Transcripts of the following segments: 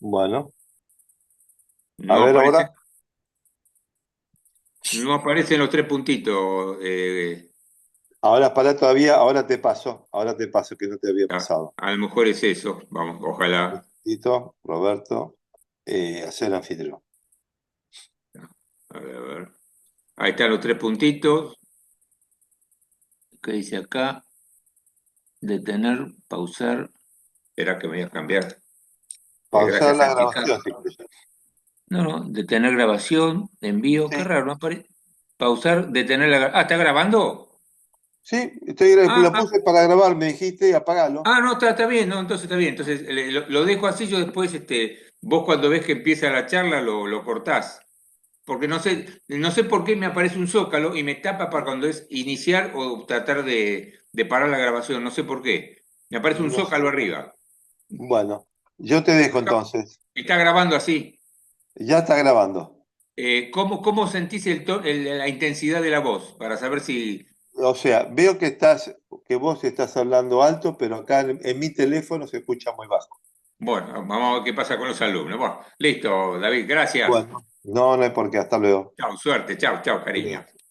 Bueno, a No ver aparece, ahora. no aparecen los tres puntitos. Ahora para todavía, ahora te paso que no te había pasado. A lo mejor es eso. Vamos, ojalá. Tito, Roberto, hacer anfitrión. A ver, a ver. Ahí están los tres puntitos. ¿Qué dice acá? Detener, pausar. Espera que me voy a cambiar. Pausar Gracias, la Santica. grabación, si querés. No, no, detener grabación, envío. Qué Sí, raro, no aparece. Pausar, detener la grabación. Ah, ¿está grabando? sí, Ah, lo ah, puse para grabar, me dijiste, apagalo. no, está bien, no, entonces está bien. Entonces lo dejo así, yo después, vos cuando ves que empieza la charla lo cortás. Porque no sé por qué me aparece un zócalo y me tapa para cuando es iniciar o tratar de parar la grabación, no sé por qué. Me aparece un No sé. zócalo arriba. Bueno, yo te dejo entonces. Está grabando así. Ya está grabando. ¿Cómo sentís la intensidad de la voz? Para saber si... O sea, veo que vos estás hablando alto, pero acá en mi teléfono se escucha muy bajo. Bueno, vamos a ver qué pasa con los alumnos. Bueno, listo, David, gracias. Bueno, no, no hay por qué. Hasta luego. Chao, suerte, chao, chao, Hasta cariño. luego.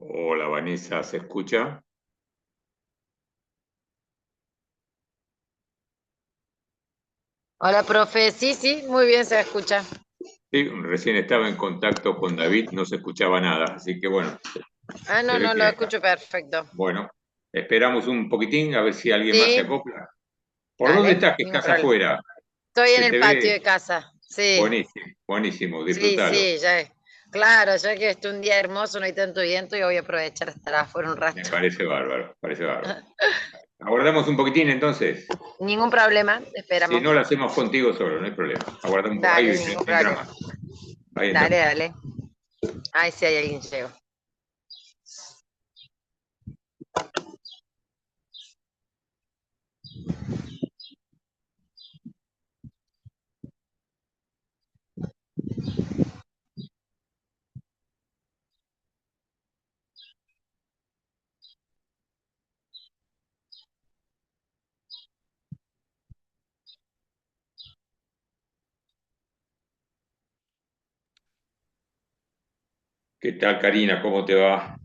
Hola Vanessa, ¿se escucha? Hola, profe. Sí, sí, muy bien se escucha. Sí, recién estaba en contacto con David, no se escuchaba nada, así que bueno, Ah, se no, ve no, lo que, escucho perfecto. bueno, esperamos un poquitín a ver si alguien más se Sí, acopla. ¿Por dónde dale, estás? ¿Que ningún estás problema. afuera? Estoy en Se el te patio ve de casa. Sí, buenísimo, buenísimo, sí, disfrútalo. sí, ya. Claro, ya que es un día hermoso, no hay tanto viento y voy a aprovechar estar afuera un Me rato. parece bárbaro, parece bárbaro. Aguardamos un poquitín entonces. Ningún problema, Si esperamos. no lo hacemos contigo solo, no hay problema. Aguardamos un poco. Dale, Ahí ningún entra problema. más. Ahí entra Dale, más. dale. Ay, sí, hay alguien llegó. ¿Qué tal, Karina? ¿Cómo te va?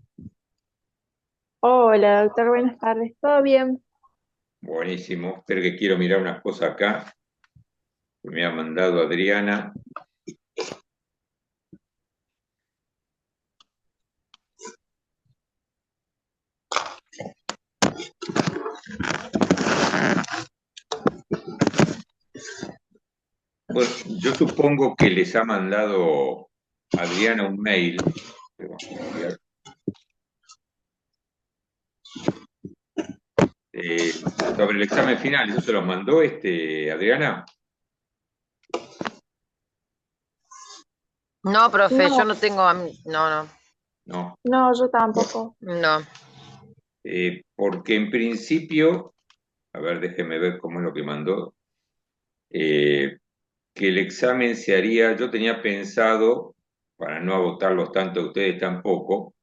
Hola, doctor, buenas tardes. ¿Todo bien? Buenísimo. Espero que quiero mirar unas cosas acá que me ha mandado Adriana. Bueno, yo supongo que les ha mandado Adriana un mail. Sobre el examen final. ¿Eso se los mandó Adriana? No, profe, yo No, no tengo. No, no, No. no, yo tampoco. no. Porque en principio, a ver, déjeme ver cómo es lo que mandó. Que el examen se haría, yo tenía pensado, para no agotarlos tanto a ustedes tampoco,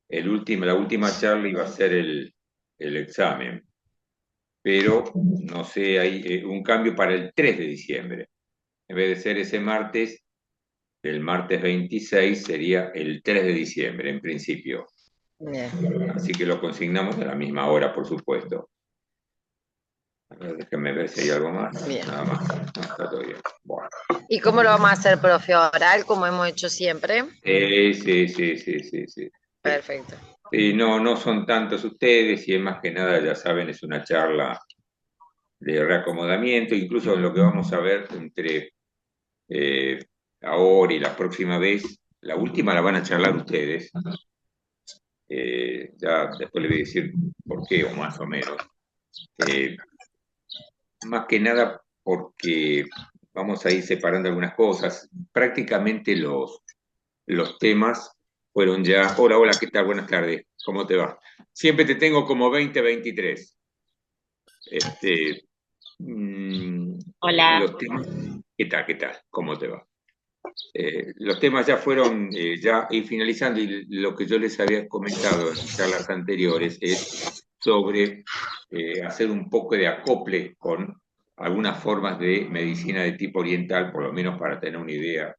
la última charla iba a ser el examen, pero no sé, hay un cambio para el 3 de diciembre. En vez de ser ese martes, el martes 26 sería el 3 de diciembre en principio. Bien. Así que lo consignamos a la misma hora, por supuesto. A ver, déjenme ver si hay algo más. Bien. Nada más. No, está todo bien. Bueno. ¿Y cómo lo vamos a hacer, profe? Oral, como hemos hecho siempre. Sí, sí, sí, sí, sí. Sí. Perfecto. Sí, no, no son tantos ustedes y es más que nada, ya saben, es una charla de reacomodamiento, incluso en lo que vamos a ver entre eh, ahora y la próxima vez. La última la van a charlar ustedes. Ya después les voy a decir por qué o más o menos. Eh, Más que nada porque vamos a ir separando algunas cosas. Prácticamente los temas fueron ya. Hola, hola, ¿qué tal? Buenas tardes. ¿Cómo te va? Siempre te tengo como 2023. Este, Hola. los temas, ¿qué tal? ¿Qué tal? ¿Cómo te va? Los temas ya fueron ya ir finalizando y lo que yo les había comentado en charlas anteriores es sobre hacer un poco de acople con algunas formas de medicina de tipo oriental, por lo menos para tener una idea,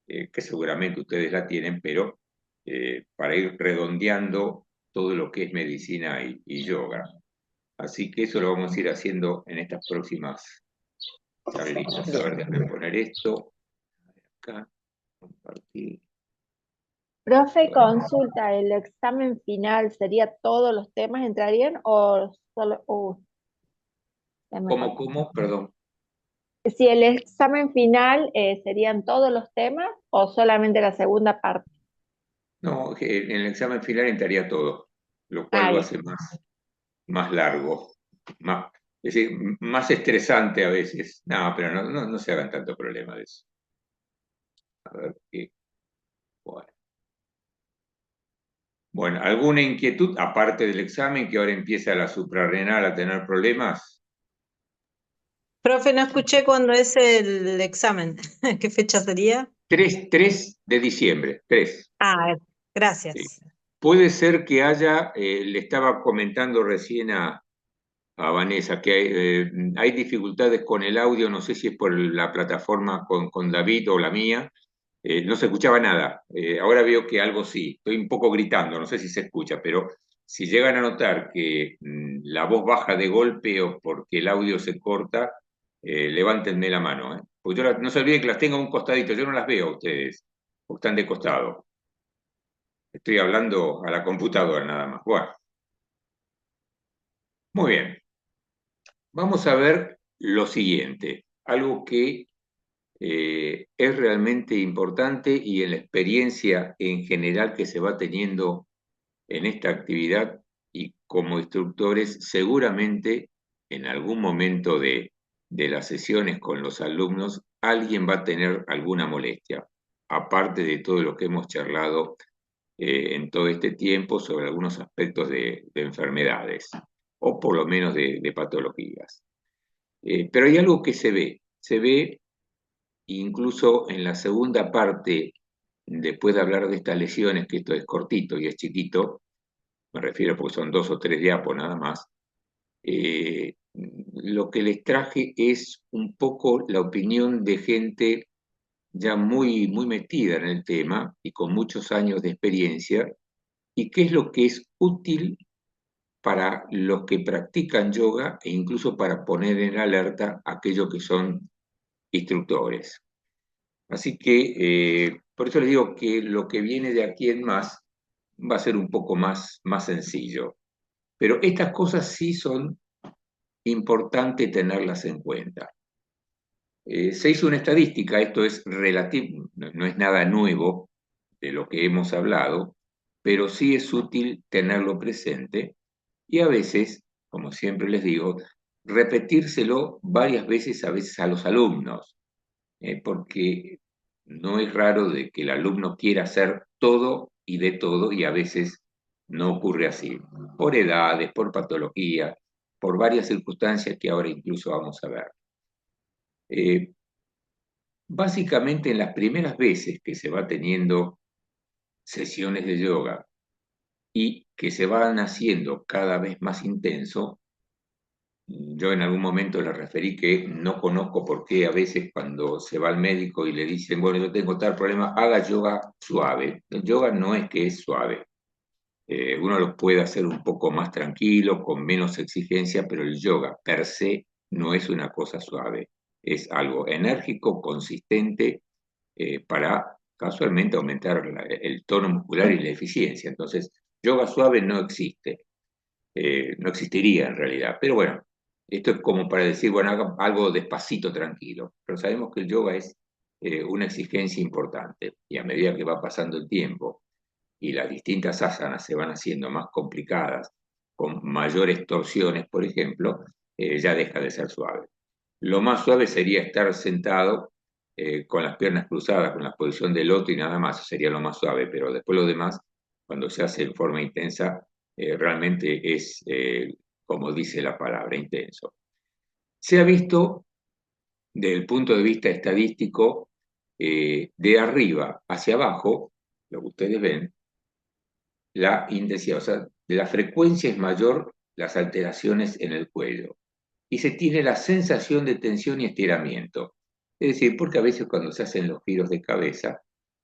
que seguramente ustedes la tienen, pero para ir redondeando todo lo que es medicina y yoga. Así que eso lo vamos a ir haciendo en estas próximas charlitas. A ver, déjame poner esto acá, compartir. Profe, Bueno, consulta, ¿el examen final sería todos los temas entrarían o solo... se me ¿cómo, cortó. cómo? Perdón. Si el examen final serían todos los temas o solamente la segunda parte. No, en el examen final entraría todo, lo cual Ah, lo bien. hace más largo, más, es decir, más estresante a veces. No, pero no se hagan tanto problema de eso. A ver qué. Bueno. Bueno, ¿alguna inquietud aparte del examen que ahora empieza la suprarrenal a tener problemas? Profe, no escuché cuándo es el examen. ¿Qué fecha sería? 3 de diciembre, 3. Ah, Sí. gracias. Puede ser que haya, le estaba comentando recién a Vanessa, que hay dificultades con el audio, no sé si es por la plataforma con David o la mía, No se escuchaba nada. Ahora veo que algo sí. Estoy un poco gritando, no sé si se escucha, pero si llegan a notar que la voz baja de golpe o porque el audio se corta, levántenme la mano. Porque no se olviden que las tengo a un costadito, yo no las veo a ustedes, porque están de costado. Estoy hablando a la computadora nada más. Bueno, muy bien. Vamos a ver lo siguiente, algo que es realmente importante y en la experiencia en general que se va teniendo en esta actividad y como instructores, seguramente en algún momento de las sesiones con los alumnos, alguien va a tener alguna molestia, aparte de todo lo que hemos charlado en todo este tiempo sobre algunos aspectos de enfermedades, o por lo menos de patologías. Pero hay algo que se ve incluso en la segunda parte, después de hablar de estas lesiones, que esto es cortito y es chiquito, me refiero porque son 2 o 3 diapos nada más, lo que les traje es un poco la opinión de gente ya muy, muy metida en el tema y con muchos años de experiencia, y qué es lo que es útil para los que practican yoga e incluso para poner en alerta a aquellos que son instructores. Así que por eso les digo que lo que viene de aquí en más va a ser un poco más sencillo. Pero estas cosas sí son importantes tenerlas en cuenta. Se hizo una estadística, esto es relativo, no es nada nuevo de lo que hemos hablado, pero sí es útil tenerlo presente y a veces, como siempre les digo, repetírselo varias veces a veces a los alumnos, porque no es raro de que el alumno quiera hacer todo y de todo y a veces no ocurre así, por edades, por patología, por varias circunstancias que ahora incluso vamos a ver. Básicamente en las primeras veces que se va teniendo sesiones de yoga y que se van haciendo cada vez más intenso, yo en algún momento le referí que no conozco por qué a veces cuando se va al médico y le dicen, bueno, yo tengo tal problema, haga yoga suave. El yoga no es que es suave. Uno lo puede hacer un poco más tranquilo, con menos exigencia, pero el yoga per se no es una cosa suave. Es algo enérgico, consistente, para casualmente aumentar el tono muscular y la eficiencia. Entonces, yoga suave no existe. No existiría en realidad. Pero bueno, esto es como para decir, bueno, haga algo despacito, tranquilo. Pero sabemos que el yoga es una exigencia importante y a medida que va pasando el tiempo y las distintas asanas se van haciendo más complicadas, con mayores torsiones, por ejemplo, ya deja de ser suave. Lo más suave sería estar sentado con las piernas cruzadas, con la posición de loto y nada más, eso sería lo más suave, pero después lo demás, cuando se hace en forma intensa, realmente es, como dice la palabra, intenso. Se ha visto, desde el punto de vista estadístico, de arriba hacia abajo, lo que ustedes ven, la intensidad, o sea, la frecuencia es mayor las alteraciones en el cuello y se tiene la sensación de tensión y estiramiento. Es decir, porque a veces cuando se hacen los giros de cabeza,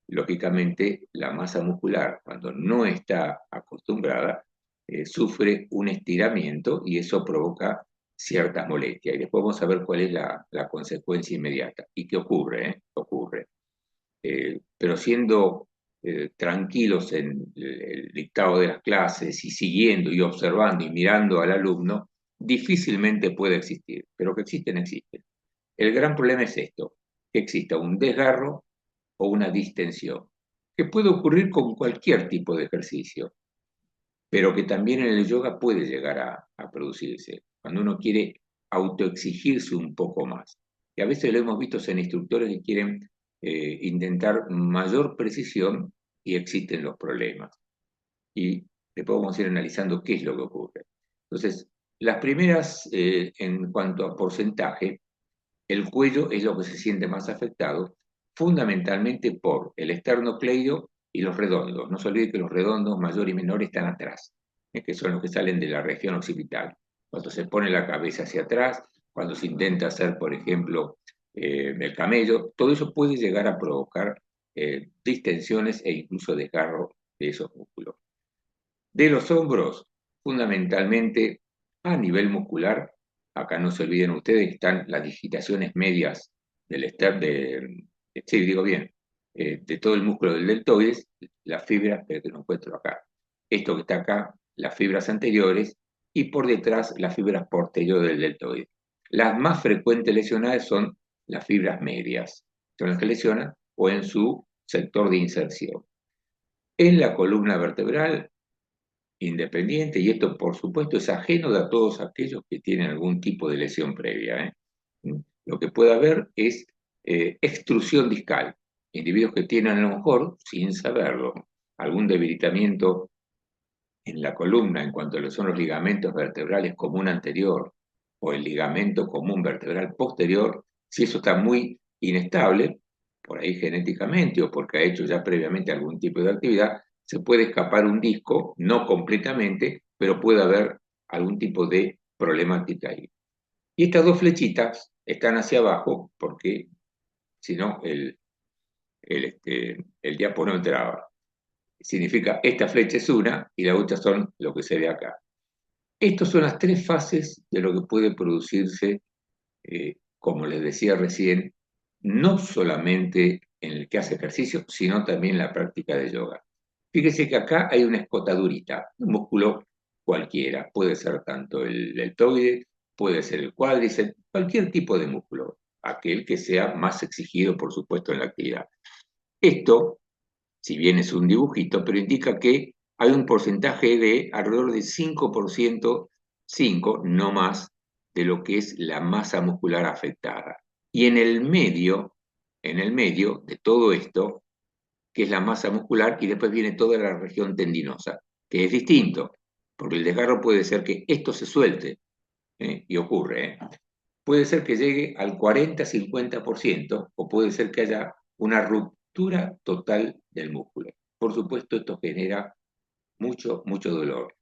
lógicamente la masa muscular, cuando no está acostumbrada, sufre un estiramiento y eso provoca ciertas molestias. Y después vamos a ver cuál es la consecuencia inmediata. ¿Y qué ocurre? Ocurre. Pero siendo tranquilos en el dictado de las clases y siguiendo y observando y mirando al alumno, difícilmente puede existir, pero que existen, existen. El gran problema es esto, que exista un desgarro o una distensión, que puede ocurrir con cualquier tipo de ejercicio, pero que también en el yoga puede llegar a producirse, cuando uno quiere autoexigirse un poco más. Y a veces lo hemos visto en instructores que quieren intentar mayor precisión y existen los problemas. Y después vamos a ir analizando qué es lo que ocurre. Entonces, las primeras, en cuanto a porcentaje, el cuello es lo que se siente más afectado, fundamentalmente por el esternocleido y los redondos. No se olvide que los redondos mayor y menor están atrás, que son los que salen de la región occipital. Cuando se pone la cabeza hacia atrás, cuando se intenta hacer, por ejemplo, el camello, todo eso puede llegar a provocar distensiones e incluso desgarro de esos músculos. De los hombros, fundamentalmente a nivel muscular, acá no se olviden ustedes que están las digitaciones medias del sí, digo bien, de todo el músculo del deltoides, las fibras, pero que no encuentro acá. Esto que está acá, las fibras anteriores, y por detrás las fibras posteriores del deltoides. Las más frecuentes lesionadas son las fibras medias, son las que lesionan o en su sector de inserción. En la columna vertebral independiente, y esto por supuesto es ajeno a todos aquellos que tienen algún tipo de lesión previa. Lo que puede haber es extrusión discal, individuos que tienen a lo mejor, sin saberlo, algún debilitamiento en la columna en cuanto a lo que son los ligamentos vertebrales común anterior o el ligamento común vertebral posterior. Si eso está muy inestable, por ahí genéticamente o porque ha hecho ya previamente algún tipo de actividad, se puede escapar un disco, no completamente, pero puede haber algún tipo de problemática ahí. Y estas dos flechitas están hacia abajo porque si no el diapo no entraba. Significa esta flecha es una y la otra son lo que se ve acá. Estas son las tres fases de lo que puede producirse, como les decía recién, no solamente en el que hace ejercicio, sino también en la práctica de yoga. Fíjese que acá hay una escotadurita, un músculo cualquiera, puede ser tanto el deltoide, puede ser el cuádriceps, cualquier tipo de músculo, aquel que sea más exigido, por supuesto, en la actividad. Esto, si bien es un dibujito, pero indica que hay un porcentaje de alrededor del 5%, 5, no más, de lo que es la masa muscular afectada. Y en el medio de todo esto, que es la masa muscular, y después viene toda la región tendinosa, que es distinto, porque el desgarro puede ser que esto se suelte, y ocurre, puede ser que llegue al 40-50%, o puede ser que haya una ruptura total del músculo. Por supuesto, esto genera mucho, mucho dolor.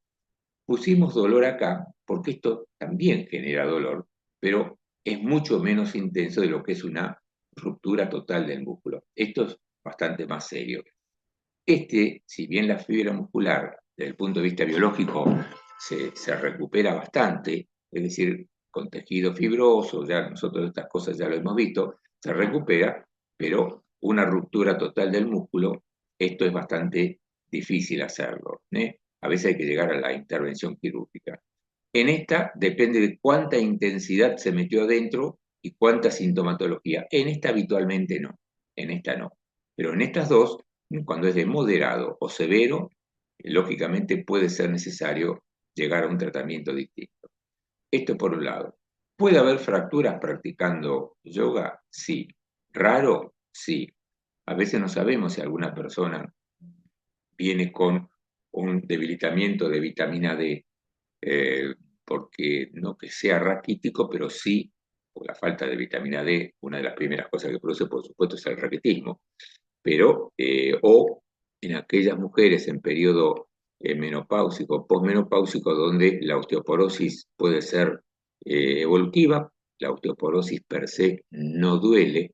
Pusimos dolor acá porque esto también genera dolor, pero es mucho menos intenso de lo que es una ruptura total del músculo. Esto es bastante más serio. Si bien la fibra muscular, desde el punto de vista biológico, se recupera bastante, es decir, con tejido fibroso, ya nosotros estas cosas ya lo hemos visto, se recupera, pero una ruptura total del músculo, esto es bastante difícil hacerlo. A veces hay que llegar a la intervención quirúrgica. En esta depende de cuánta intensidad se metió adentro y cuánta sintomatología. En esta habitualmente no, en esta no. Pero en estas dos, cuando es de moderado o severo, lógicamente puede ser necesario llegar a un tratamiento distinto. Esto por un lado. ¿Puede haber fracturas practicando yoga? Sí. ¿Raro? Sí. A veces no sabemos si alguna persona viene con un debilitamiento de vitamina D, porque no que sea raquítico, pero sí, por la falta de vitamina D, una de las primeras cosas que produce, por supuesto, es el raquitismo, pero, o en aquellas mujeres en periodo menopáusico, posmenopáusico, donde la osteoporosis puede ser evolutiva, la osteoporosis per se no duele,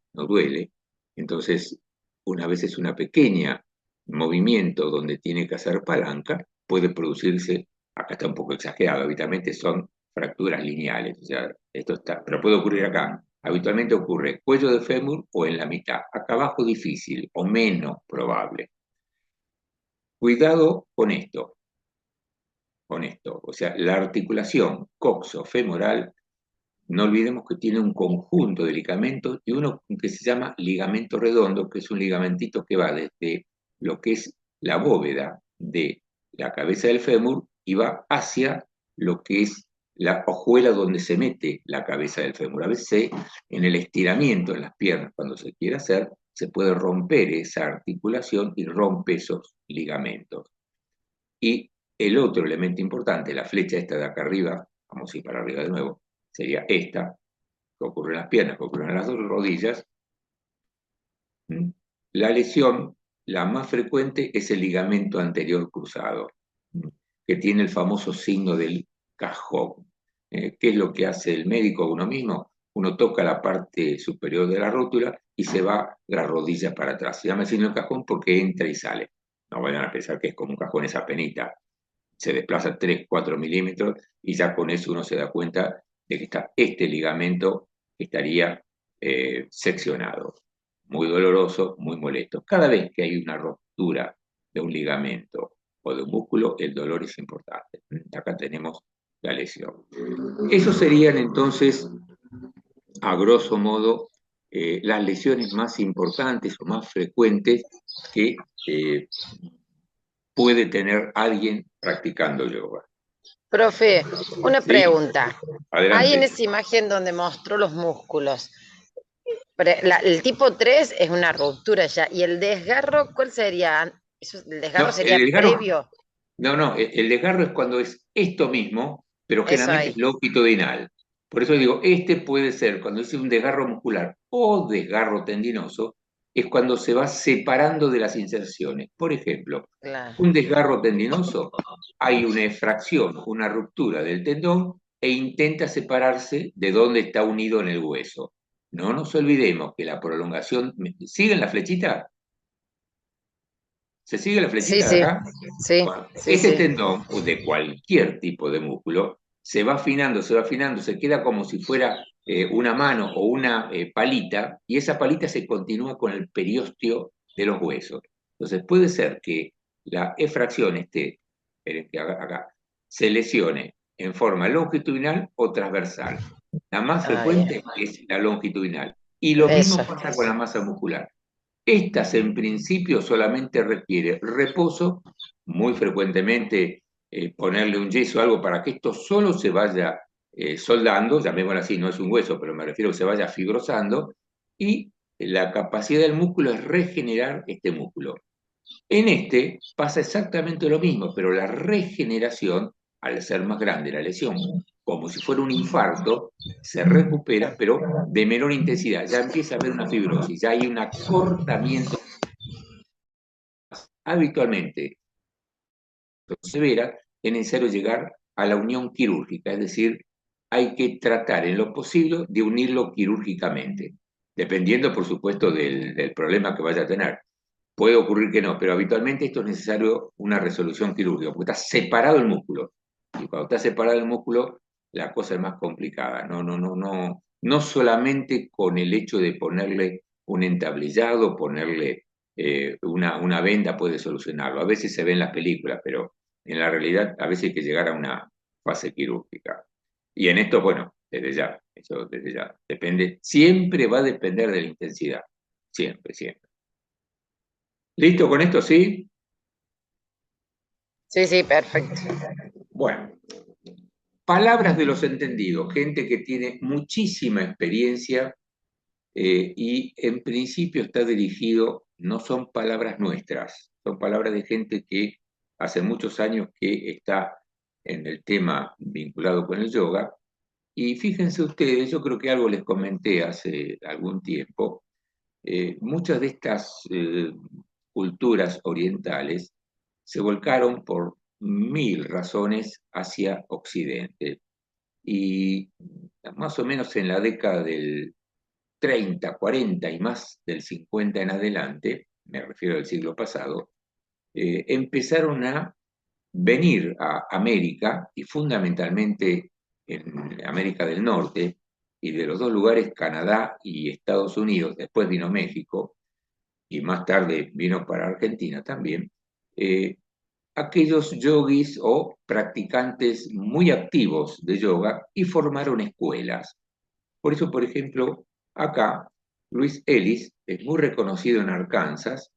entonces una vez es una pequeña movimiento donde tiene que hacer palanca, puede producirse, acá está un poco exagerado, habitualmente son fracturas lineales, o sea, esto está, pero puede ocurrir acá. Habitualmente ocurre cuello de fémur o en la mitad, acá abajo difícil o menos probable. Cuidado con esto, o sea, la articulación coxo-femoral, no olvidemos que tiene un conjunto de ligamentos y uno que se llama ligamento redondo, que es un ligamentito que va desde lo que es la bóveda de la cabeza del fémur y va hacia lo que es la ojuela donde se mete la cabeza del fémur. A veces en el estiramiento en las piernas, cuando se quiere hacer, se puede romper esa articulación y rompe esos ligamentos. Y el otro elemento importante, la flecha esta de acá arriba, vamos a ir para arriba de nuevo, sería esta, que ocurre en las piernas, que ocurre en las dos rodillas. La lesión, la más frecuente, es el ligamento anterior cruzado, que tiene el famoso signo del cajón. ¿Qué es lo que hace el médico uno mismo? Uno toca la parte superior de la rótula y se va la rodilla para atrás. Se llama signo de cajón porque entra y sale. No vayan a pensar que es como un cajón esa penita. Se desplaza 3, 4 milímetros y ya con eso uno se da cuenta de que está este ligamento que estaría seccionado. Muy doloroso, muy molesto. Cada vez que hay una ruptura de un ligamento o de un músculo, el dolor es importante. Acá tenemos la lesión. Esos serían entonces, a grosso modo, las lesiones más importantes o más frecuentes que puede tener alguien practicando yoga. Profe, una Sí, pregunta. Ahí en adelante. esa imagen donde mostró los músculos, el tipo 3 es una ruptura ya. ¿Y el desgarro cuál sería? ¿El desgarro No, sería el desgarro, previo? no, el desgarro es cuando es esto mismo, pero Eso generalmente es ahí. longitudinal. Por eso digo, este puede ser, cuando es un desgarro muscular o desgarro tendinoso, es cuando se va separando de las inserciones. Por ejemplo, Claro. un desgarro tendinoso, hay una efracción, una ruptura del tendón e intenta separarse de donde está unido en el hueso. No nos olvidemos que la prolongación, ¿siguen la flechita? ¿Se sigue la Sí, flechita de sí, acá? sí, Bueno, sí, ese sí. tendón, o de cualquier tipo de músculo, se va afinando, se queda como si fuera una mano o una palita, y esa palita se continúa con el periósteo de los huesos. Entonces puede ser que la efracción esperen que acá, se lesione en forma longitudinal o transversal. La más Ah, bien. frecuente es la longitudinal. Y lo mismo Eso. pasa con la masa muscular. Estas en principio solamente requiere reposo, muy frecuentemente ponerle un yeso o algo para que esto solo se vaya soldando, llamémoslo así, no es un hueso, pero me refiero a que se vaya fibrosando, y la capacidad del músculo es regenerar este músculo. En este pasa exactamente lo mismo, pero la regeneración, al ser más grande la lesión, como si fuera un infarto, se recupera, pero de menor intensidad. Ya empieza a haber una fibrosis, ya hay un acortamiento. Habitualmente, severa, es necesario llegar a la unión quirúrgica, es decir, hay que tratar en lo posible de unirlo quirúrgicamente, dependiendo, por supuesto, del problema que vaya a tener. Puede ocurrir que no, pero habitualmente esto es necesario una resolución quirúrgica, porque está separado el músculo. Y cuando está separado el músculo, la cosa es más complicada. No solamente con el hecho de ponerle un entablillado, ponerle una venda puede solucionarlo. A veces se ve en las películas, pero en la realidad a veces hay que llegar a una fase quirúrgica. Y en esto, bueno, desde ya, eso desde ya, depende, siempre va a depender de la intensidad. Siempre, siempre. ¿Listo con esto? ¿Sí? Sí, sí, perfecto. Bueno, palabras de los entendidos, gente que tiene muchísima experiencia y en principio está dirigido, no son palabras nuestras, son palabras de gente que hace muchos años que está en el tema vinculado con el yoga. Y fíjense ustedes, yo creo que algo les comenté hace algún tiempo, muchas de estas culturas orientales se volcaron por mil razones hacia Occidente. Y más o menos en la década del 30, 40 y más del 50 en adelante, me refiero al siglo pasado, empezaron a venir a América y fundamentalmente en América del Norte y de los dos lugares, Canadá y Estados Unidos, después vino México y más tarde vino para Argentina también, eh, aquellos yogis o practicantes muy activos de yoga y formaron escuelas. Por eso, por ejemplo, acá Luis Ellis es muy reconocido en Arkansas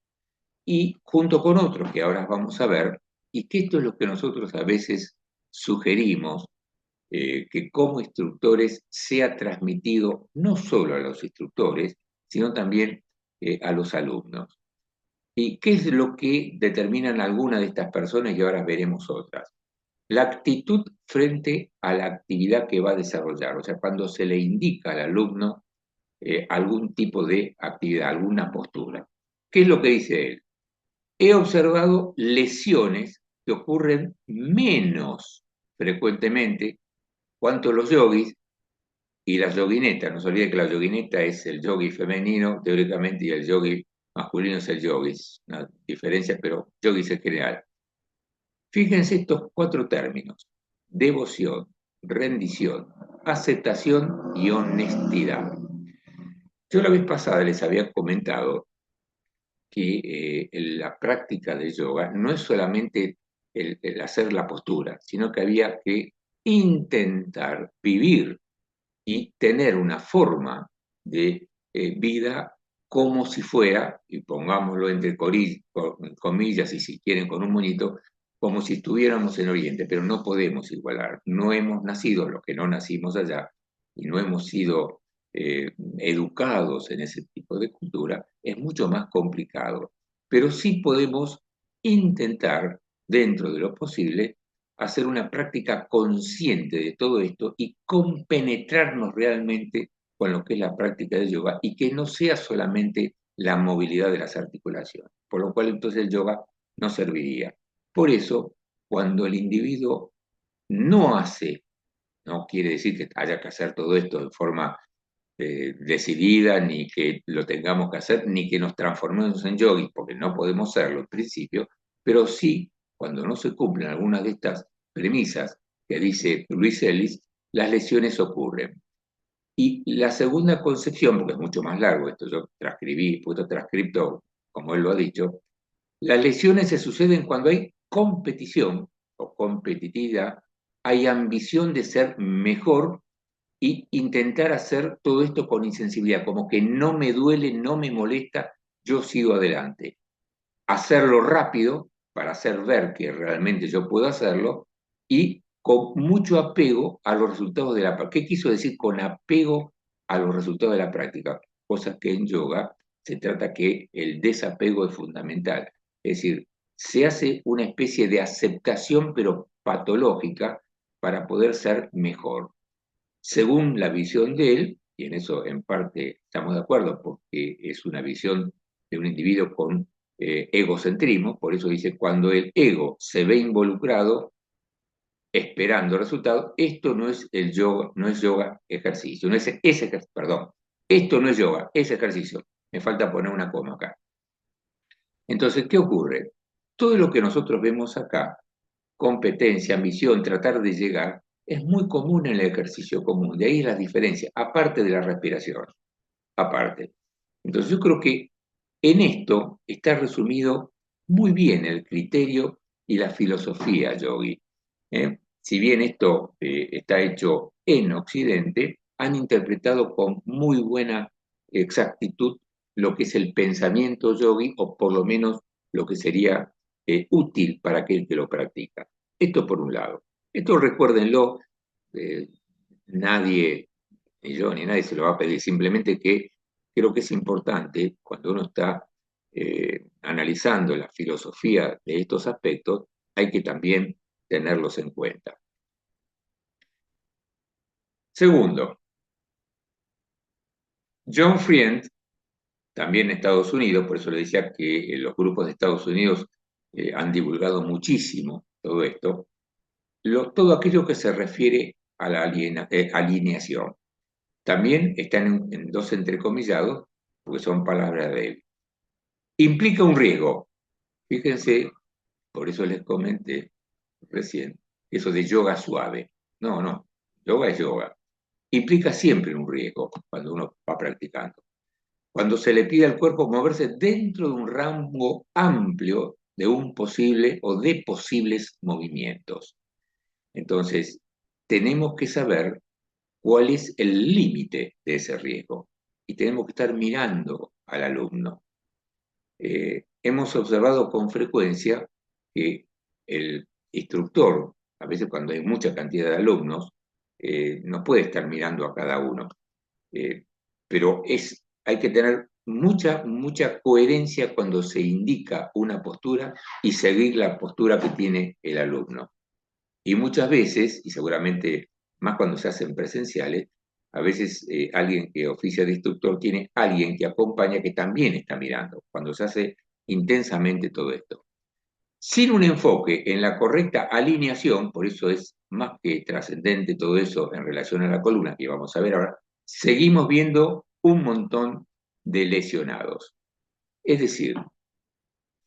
y junto con otros que ahora vamos a ver, y que esto es lo que nosotros a veces sugerimos, que como instructores sea transmitido no solo a los instructores, sino también a los alumnos. ¿Y qué es lo que determinan algunas de estas personas y ahora veremos otras? La actitud frente a la actividad que va a desarrollar, o sea, cuando se le indica al alumno algún tipo de actividad, alguna postura. ¿Qué es lo que dice él? He observado lesiones que ocurren menos frecuentemente cuando los yogis y la yoguineta. No se olvide que la yoguineta es el yogi femenino, teóricamente, y el yogi masculino es el yogis. Una diferencia, pero yogis en general. Fíjense estos 4 términos: devoción, rendición, aceptación y honestidad. Yo la vez pasada les había comentado que la práctica de yoga no es solamente el hacer la postura, sino que había que intentar vivir y tener una forma de vida como si fuera, y pongámoslo entre comillas y si quieren con un monito, como si estuviéramos en Oriente, pero no podemos igualar. No hemos nacido, los que no nacimos allá, y no hemos sido educados en ese tipo de cultura, es mucho más complicado. Pero sí podemos intentar, dentro de lo posible, hacer una práctica consciente de todo esto y compenetrarnos realmente con lo que es la práctica de yoga y que no sea solamente la movilidad de las articulaciones, por lo cual entonces el yoga no serviría. Por eso, cuando el individuo no hace, no quiere decir que haya que hacer todo esto de forma decidida, ni que lo tengamos que hacer, ni que nos transformemos en yogis, porque no podemos serlo en principio, pero sí, cuando no se cumplen algunas de estas premisas que dice Luis Ellis, las lesiones ocurren. Y la segunda concepción, porque es mucho más largo, esto yo transcribí, puesto transcripto, como él lo ha dicho, las lesiones se suceden cuando hay competición o competitividad, hay ambición de ser mejor y intentar hacer todo esto con insensibilidad, como que no me duele, no me molesta, yo sigo adelante. Hacerlo rápido para hacer ver que realmente yo puedo hacerlo y con mucho apego a los resultados de la práctica. ¿Qué quiso decir con apego a los resultados de la práctica? Cosas que en yoga se trata que el desapego es fundamental. Es decir, se hace una especie de aceptación, pero patológica, para poder ser mejor. Según la visión de él, y en eso en parte estamos de acuerdo, porque es una visión de un individuo con egocentrismo, por eso dice, cuando el ego se ve involucrado esperando resultados, esto no es el yoga, no es yoga ejercicio, no es ese, perdón, esto no es yoga, es ejercicio. Me falta poner una coma acá. Entonces, ¿qué ocurre? Todo lo que nosotros vemos acá, competencia, ambición, tratar de llegar, es muy común en el ejercicio común. De ahí la diferencia, aparte de la respiración, aparte. Entonces yo creo que en esto está resumido muy bien el criterio y la filosofía yogi. Si bien esto está hecho en Occidente, han interpretado con muy buena exactitud lo que es el pensamiento yogi, o por lo menos lo que sería útil para aquel que lo practica. Esto por un lado. Esto recuérdenlo, nadie, ni yo ni nadie se lo va a pedir, simplemente que creo que es importante cuando uno está analizando la filosofía de estos aspectos, hay que también tenerlos en cuenta. Segundo, John Friend, también en Estados Unidos, por eso le decía que los grupos de Estados Unidos han divulgado muchísimo todo esto, todo aquello que se refiere a la alineación. También están en dos entrecomillados, porque son palabras de él. Implica un riesgo. Fíjense, por eso les comenté recién, eso de yoga suave. No, yoga es yoga. Implica siempre un riesgo cuando uno va practicando. Cuando se le pide al cuerpo moverse dentro de un rango amplio de un posible o de posibles movimientos. Entonces, tenemos que saber cuál es el límite de ese riesgo y tenemos que estar mirando al alumno. Hemos observado con frecuencia que el instructor, a veces cuando hay mucha cantidad de alumnos, no puede estar mirando a cada uno, pero hay que tener mucha coherencia cuando se indica una postura y seguir la postura que tiene el alumno. Y muchas veces, y seguramente más cuando se hacen presenciales, a veces alguien que oficia de instructor tiene alguien que acompaña que también está mirando, cuando se hace intensamente todo esto. Sin un enfoque en la correcta alineación, por eso es más que trascendente todo eso en relación a la columna, que vamos a ver ahora, seguimos viendo un montón de lesionados. Es decir,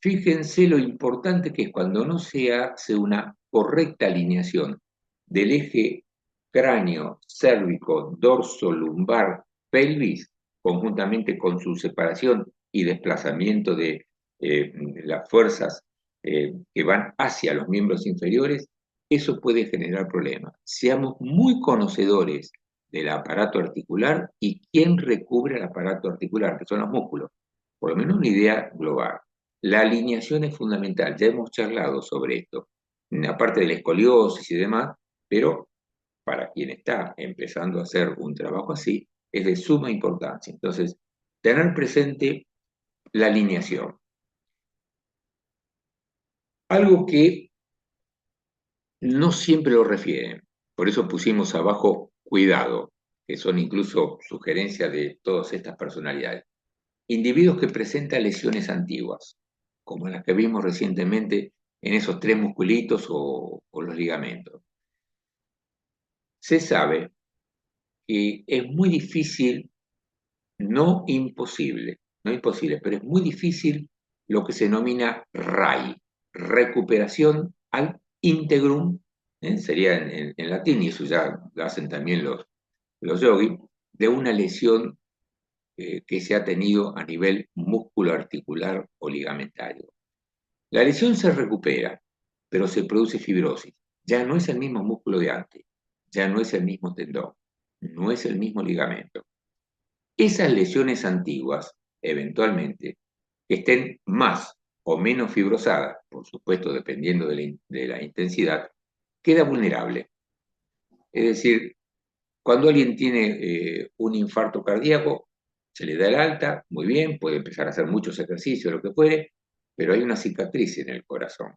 fíjense lo importante que es cuando no se hace una correcta alineación del eje cráneo, cérvico, dorso, lumbar, pelvis, conjuntamente con su separación y desplazamiento de las fuerzas que van hacia los miembros inferiores, eso puede generar problemas. Seamos muy conocedores del aparato articular y quién recubre el aparato articular, que son los músculos. Por lo menos una idea global. La alineación es fundamental, ya hemos charlado sobre esto, aparte de la escoliosis y demás, pero para quien está empezando a hacer un trabajo así, es de suma importancia. Entonces, tener presente la alineación. Algo que no siempre lo refieren, por eso pusimos abajo cuidado, que son incluso sugerencias de todas estas personalidades. Individuos que presentan lesiones antiguas, como las que vimos recientemente en esos 3 musculitos o los ligamentos. Se sabe que es muy difícil, no imposible, pero es muy difícil lo que se denomina RAI, recuperación al integrum, sería en latín, y eso ya lo hacen también los yogis, de una lesión que se ha tenido a nivel músculo-articular o ligamentario. La lesión se recupera, pero se produce fibrosis. Ya no es el mismo músculo de antes, ya no es el mismo tendón, no es el mismo ligamento. Esas lesiones antiguas, eventualmente, que estén más o menos fibrosadas, por supuesto dependiendo de la intensidad, queda vulnerable. Es decir, cuando alguien tiene un infarto cardíaco, se le da el alta, muy bien, puede empezar a hacer muchos ejercicios, lo que fuere, pero hay una cicatriz en el corazón.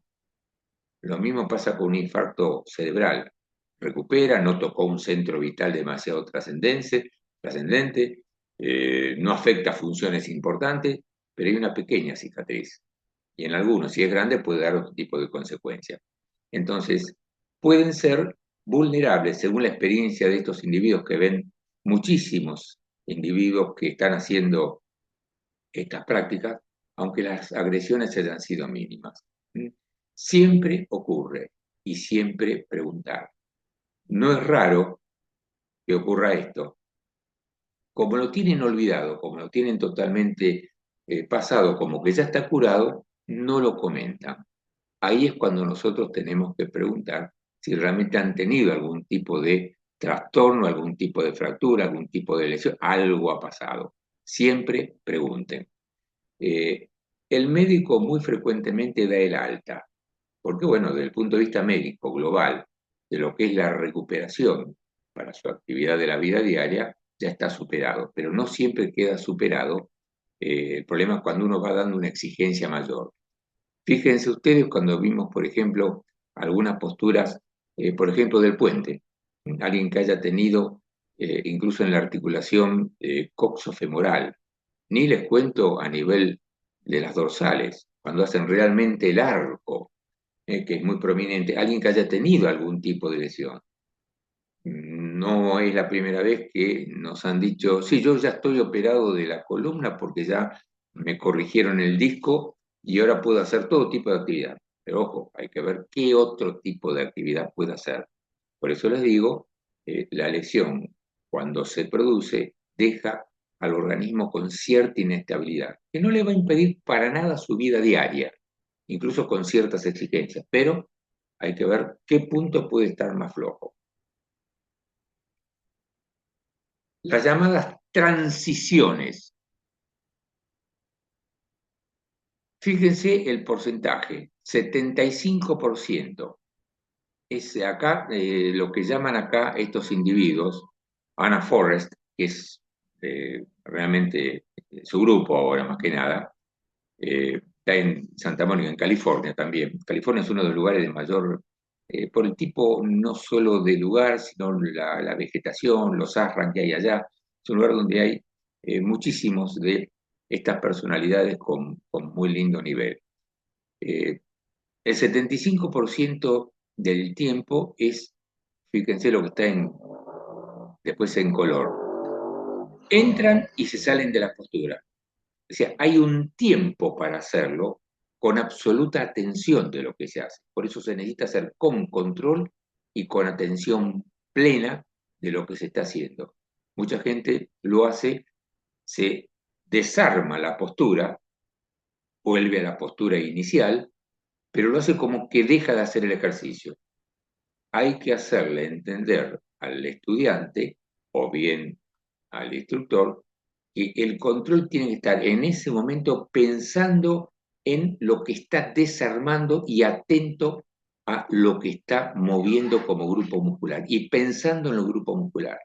Lo mismo pasa con un infarto cerebral. Recupera, no tocó un centro vital demasiado trascendente, no afecta funciones importantes, pero hay una pequeña cicatriz. Y en algunos, si es grande, puede dar otro tipo de consecuencia. Entonces, pueden ser vulnerables, según la experiencia de estos individuos que ven muchísimos individuos que están haciendo estas prácticas, aunque las agresiones hayan sido mínimas. Siempre ocurre y siempre preguntar. No es raro que ocurra esto. Como lo tienen olvidado, como lo tienen totalmente pasado, como que ya está curado, no lo comentan. Ahí es cuando nosotros tenemos que preguntar si realmente han tenido algún tipo de trastorno, algún tipo de fractura, algún tipo de lesión, algo ha pasado. Siempre pregunten. El médico muy frecuentemente da el alta, porque bueno, desde el punto de vista médico global, de lo que es la recuperación para su actividad de la vida diaria, ya está superado, pero no siempre queda superado. El problema es cuando uno va dando una exigencia mayor. Fíjense ustedes cuando vimos, por ejemplo, algunas posturas, por ejemplo, del puente, alguien que haya tenido, incluso en la articulación coxofemoral, ni les cuento a nivel de las dorsales, cuando hacen realmente el arco, que es muy prominente, alguien que haya tenido algún tipo de lesión. No es la primera vez que nos han dicho, sí, yo ya estoy operado de la columna porque ya me corrigieron el disco y ahora puedo hacer todo tipo de actividad. Pero ojo, hay que ver qué otro tipo de actividad puede hacer. Por eso les digo, la lesión, cuando se produce, deja al organismo con cierta inestabilidad, que no le va a impedir para nada su vida diaria, incluso con ciertas exigencias, pero hay que ver qué punto puede estar más flojo. Las llamadas transiciones. Fíjense el porcentaje, 75%. Es acá lo que llaman acá estos individuos, Anna Forrest, que es realmente su grupo ahora más que nada, está en Santa Mónica, en California también. California es uno de los lugares de mayor, por el tipo no solo de lugar, sino la vegetación, los asran que hay allá. Es un lugar donde hay muchísimos de estas personalidades con muy lindo nivel. El 75% del tiempo es fíjense lo que está después en color, entran y se salen de la postura. O sea, hay un tiempo para hacerlo con absoluta atención de lo que se hace. Por eso se necesita hacer con control y con atención plena de lo que se está haciendo. Mucha gente lo hace, se desarma la postura, vuelve a la postura inicial, pero lo hace como que deja de hacer el ejercicio. Hay que hacerle entender al estudiante o bien al instructor que el control tiene que estar en ese momento pensando en lo que está desarmando y atento a lo que está moviendo como grupo muscular y pensando en el grupo muscular.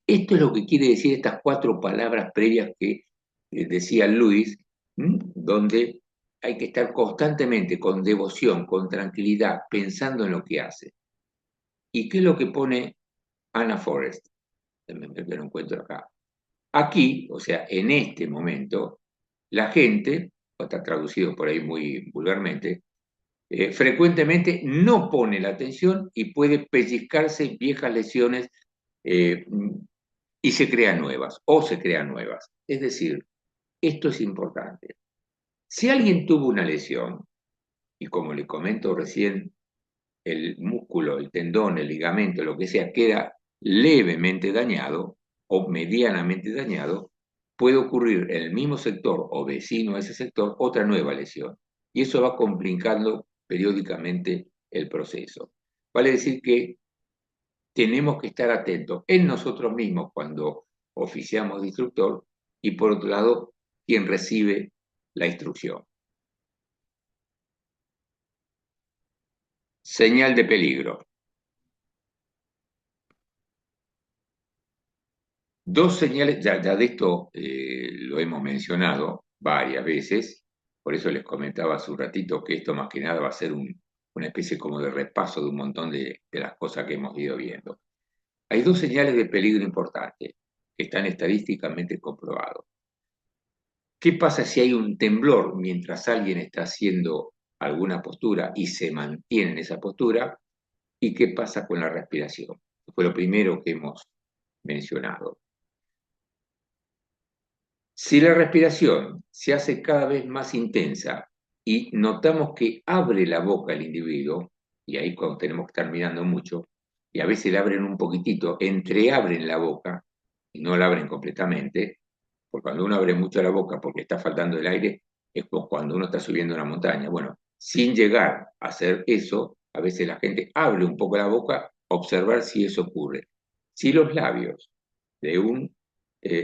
Esto es lo que quiere decir estas 4 palabras previas que decía Luis, donde hay que estar constantemente con devoción, con tranquilidad, pensando en lo que hace. ¿Y qué es lo que pone Anna Forrest? Que no encuentro acá. Aquí, o sea, en este momento, la gente, o está traducido por ahí muy vulgarmente, frecuentemente no pone la atención y puede pellizcarse viejas lesiones y se crean nuevas, o se crean nuevas. Es decir, esto es importante. Si alguien tuvo una lesión, y como le comento recién, el músculo, el tendón, el ligamento, lo que sea, queda levemente dañado o medianamente dañado, puede ocurrir en el mismo sector o vecino a ese sector otra nueva lesión. Y eso va complicando periódicamente el proceso. Vale decir que tenemos que estar atentos en nosotros mismos cuando oficiamos de instructor y por otro lado, quien recibe la instrucción. Señal de peligro. 2 señales, ya de esto lo hemos mencionado varias veces, por eso les comentaba hace un ratito que esto más que nada va a ser una especie como de repaso de un montón de las cosas que hemos ido viendo. Hay 2 señales de peligro importantes que están estadísticamente comprobados. ¿Qué pasa si hay un temblor mientras alguien está haciendo alguna postura y se mantiene en esa postura? ¿Y qué pasa con la respiración? Fue lo primero que hemos mencionado. Si la respiración se hace cada vez más intensa y notamos que abre la boca el individuo, y ahí cuando tenemos que estar mirando mucho, y a veces la abren un poquitito, entreabren la boca y no la abren completamente, porque cuando uno abre mucho la boca porque está faltando el aire, es como cuando uno está subiendo una montaña. Bueno, sin llegar a hacer eso, a veces la gente abre un poco la boca, observar si eso ocurre. Si los labios de un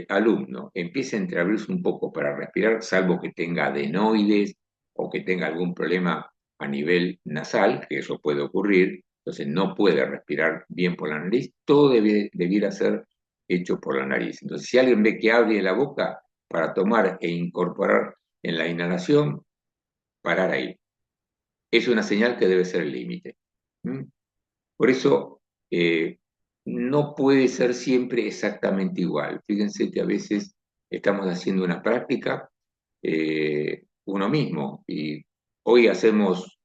alumno empieza a entreabrirse un poco para respirar, salvo que tenga adenoides o que tenga algún problema a nivel nasal, que eso puede ocurrir, entonces no puede respirar bien por la nariz, todo debiera ser hecho por la nariz. Entonces, si alguien ve que abre la boca para tomar e incorporar en la inhalación, parar ahí. Es una señal que debe ser el límite. Por eso, no puede ser siempre exactamente igual. Fíjense que a veces estamos haciendo una práctica uno mismo y hoy hacemos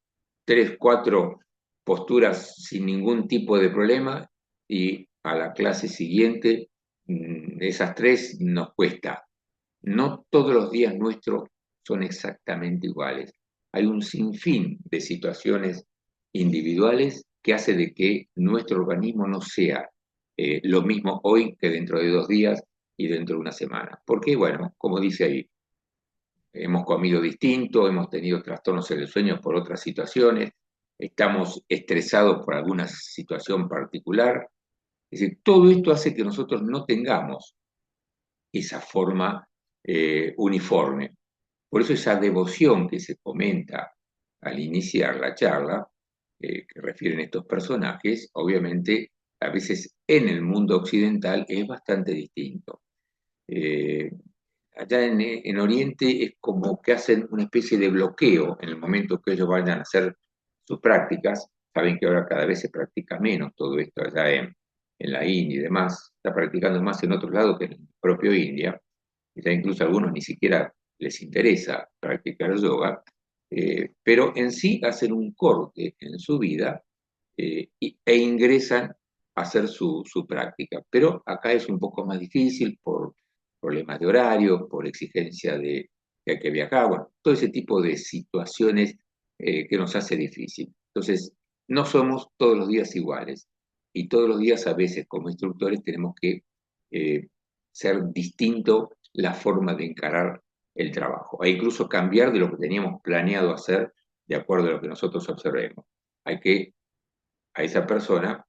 3, 4 posturas sin ningún tipo de problema y a la clase siguiente esas 3 nos cuesta. No todos los días nuestros son exactamente iguales. Hay un sinfín de situaciones individuales que hace de que nuestro organismo no sea lo mismo hoy que dentro de 2 días y dentro de una semana. Porque, bueno, como dice ahí, hemos comido distinto, hemos tenido trastornos en el sueño por otras situaciones, estamos estresados por alguna situación particular. Es decir, todo esto hace que nosotros no tengamos esa forma uniforme. Por eso esa devoción que se comenta al iniciar la charla, que refieren estos personajes, obviamente a veces en el mundo occidental es bastante distinto. Allá en Oriente es como que hacen una especie de bloqueo en el momento que ellos vayan a hacer sus prácticas. Saben que ahora cada vez se practica menos todo esto allá en la India y demás. Está practicando más en otros lados que en el propio India. Ya incluso a algunos ni siquiera les interesa practicar yoga, pero en sí hacen un corte en su vida e ingresan hacer su práctica. Pero acá es un poco más difícil por problemas de horario, por exigencia de que hay que viajar, bueno, todo ese tipo de situaciones que nos hace difícil. Entonces, no somos todos los días iguales y todos los días a veces como instructores tenemos que ser distinto la forma de encarar el trabajo, e incluso cambiar de lo que teníamos planeado hacer de acuerdo a lo que nosotros observemos. Hay que, a esa persona,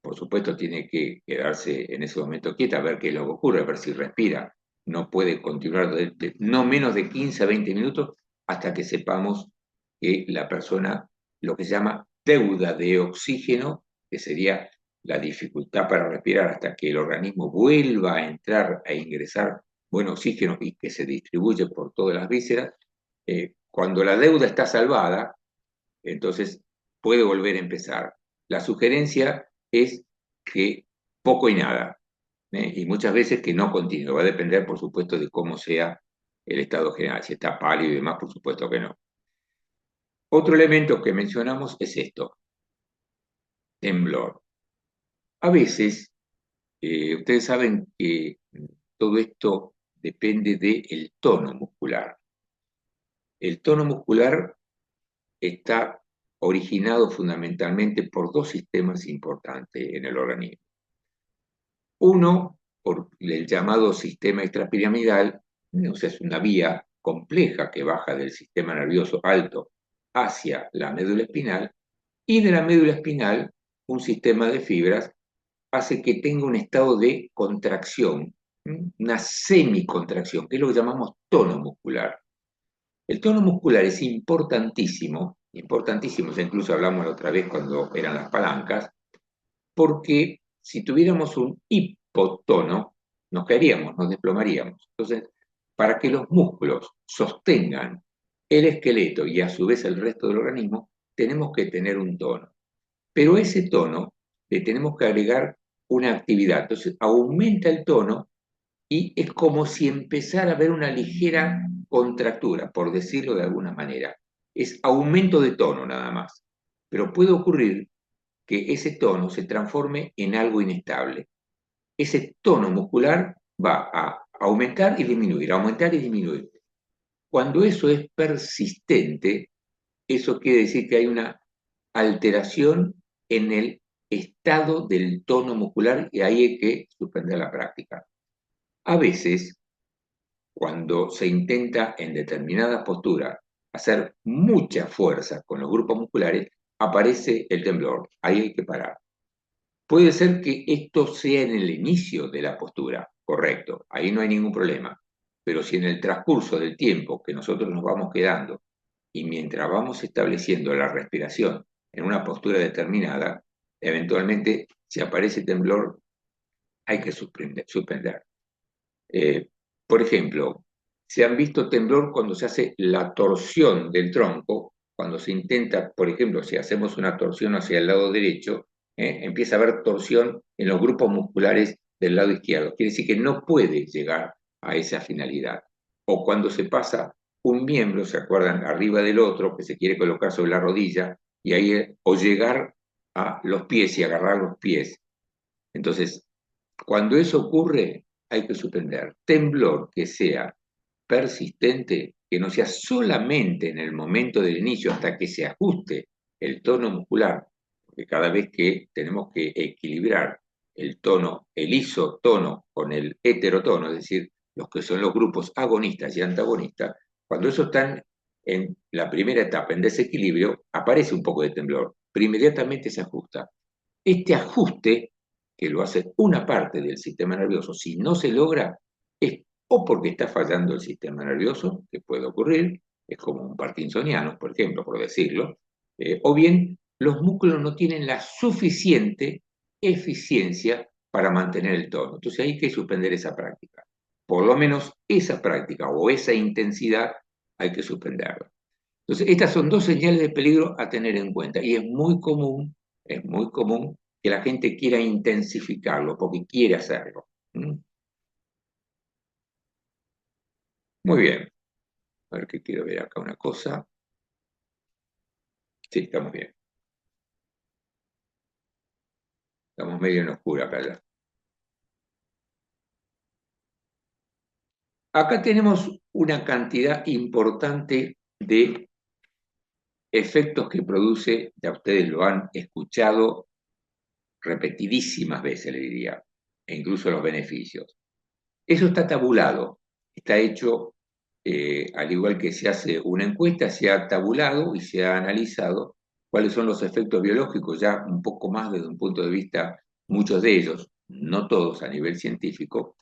por supuesto, tiene que quedarse en ese momento quieta, a ver qué es lo que ocurre, a ver si respira. No puede continuar no menos de 15 a 20 minutos hasta que sepamos que la persona, lo que se llama deuda de oxígeno, que sería la dificultad para respirar hasta que el organismo vuelva a entrar, a ingresar buen oxígeno y que se distribuye por todas las vísceras. Cuando la deuda está salvada, entonces puede volver a empezar. La sugerencia es que poco y nada, y muchas veces que no continúe. Va a depender, por supuesto, de cómo sea el estado general. Si está pálido y demás, por supuesto que no. Otro elemento que mencionamos es esto, temblor. A veces, ustedes saben que todo esto depende del tono muscular. El tono muscular está originado fundamentalmente por dos sistemas importantes en el organismo. Uno, por el llamado sistema extrapiramidal, o sea, es una vía compleja que baja del sistema nervioso alto hacia la médula espinal, y de la médula espinal, un sistema de fibras hace que tenga un estado de contracción, una semicontracción, que es lo que llamamos tono muscular. El tono muscular es importantísimo, importantísimo, incluso hablamos la otra vez cuando eran las palancas, porque si tuviéramos un hipotono, nos caeríamos, nos desplomaríamos. Entonces, para que los músculos sostengan el esqueleto y a su vez el resto del organismo, tenemos que tener un tono. Pero ese tono le tenemos que agregar una actividad. Entonces, aumenta el tono y es como si empezara a haber una ligera contractura, por decirlo de alguna manera. Es aumento de tono nada más. Pero puede ocurrir que ese tono se transforme en algo inestable. Ese tono muscular va a aumentar y disminuir, aumentar y disminuir. Cuando eso es persistente, eso quiere decir que hay una alteración en el estado del tono muscular y ahí hay que suspender la práctica. A veces, cuando se intenta en determinadas posturas hacer mucha fuerza con los grupos musculares, aparece el temblor. Ahí hay que parar. Puede ser que esto sea en el inicio de la postura, correcto, ahí no hay ningún problema. Pero si en el transcurso del tiempo que nosotros nos vamos quedando y mientras vamos estableciendo la respiración en una postura determinada, eventualmente si aparece temblor hay que suspender. Por ejemplo, se han visto temblor cuando se hace la torsión del tronco, cuando se intenta, por ejemplo, si hacemos una torsión hacia el lado derecho, empieza a haber torsión en los grupos musculares del lado izquierdo. Quiere decir que no puede llegar a esa finalidad. O cuando se pasa un miembro, ¿se acuerdan? Arriba del otro, que se quiere colocar sobre la rodilla, y ahí, o llegar a los pies y agarrar los pies. Entonces, cuando eso ocurre, hay que suspender. Temblor que sea persistente, que no sea solamente en el momento del inicio hasta que se ajuste el tono muscular, porque cada vez que tenemos que equilibrar el tono, el isotono con el heterotono, es decir, los que son los grupos agonistas y antagonistas, cuando eso están en la primera etapa en desequilibrio, aparece un poco de temblor, pero inmediatamente se ajusta. Este ajuste, que lo hace una parte del sistema nervioso, si no se logra, es o porque está fallando el sistema nervioso, que puede ocurrir, es como un parkinsoniano, por ejemplo, por decirlo, o bien los músculos no tienen la suficiente eficiencia para mantener el tono. Entonces hay que suspender esa práctica. Por lo menos esa práctica o esa intensidad hay que suspenderla. Entonces, estas son dos señales de peligro a tener en cuenta y es muy común que la gente quiera intensificarlo porque quiere hacerlo. Muy bien. A ver que quiero ver acá una cosa. Sí, estamos bien. Estamos medio en oscura acá ya. Acá tenemos una cantidad importante de efectos que produce, ya ustedes lo han escuchado repetidísimas veces, le diría, e incluso los beneficios. Eso está tabulado, está hecho, al igual que se hace una encuesta, se ha tabulado y se ha analizado cuáles son los efectos biológicos, ya un poco más desde un punto de vista, muchos de ellos, no todos a nivel científico,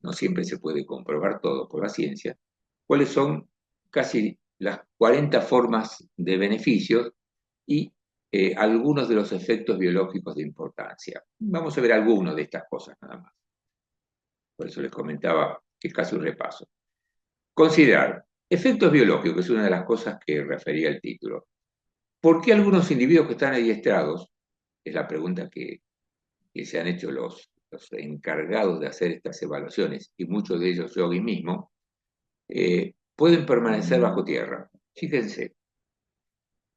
no siempre se puede comprobar todo por la ciencia, cuáles son casi las 40 formas de beneficios y algunos de los efectos biológicos de importancia. Vamos a ver algunos de estas cosas nada más. Por eso les comentaba que es casi un repaso. Considerar efectos biológicos, que es una de las cosas que refería el título. ¿Por qué algunos individuos que están adiestrados? Es la pregunta que se han hecho los encargados de hacer estas evaluaciones, y muchos de ellos yo mismo, pueden permanecer bajo tierra. Fíjense,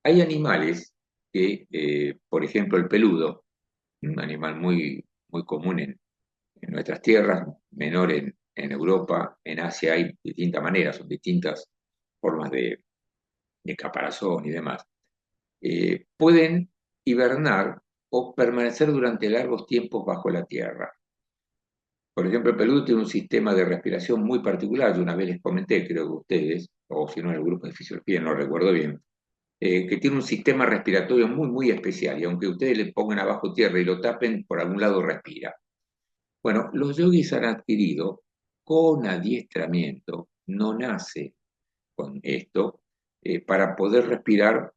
hay animales que, por ejemplo, el peludo, un animal muy, muy común en nuestras tierras, menor en Europa, en Asia hay distintas maneras, son distintas formas de caparazón y demás. Pueden hibernar o permanecer durante largos tiempos bajo la tierra. Por ejemplo, el peludo tiene un sistema de respiración muy particular, yo una vez les comenté, creo que ustedes, o si no en el grupo de fisiología, no recuerdo bien, que tiene un sistema respiratorio muy, muy especial, y aunque ustedes le pongan abajo tierra y lo tapen, por algún lado respira. Bueno, los yogis han adquirido con adiestramiento, no nace con esto, para poder respirar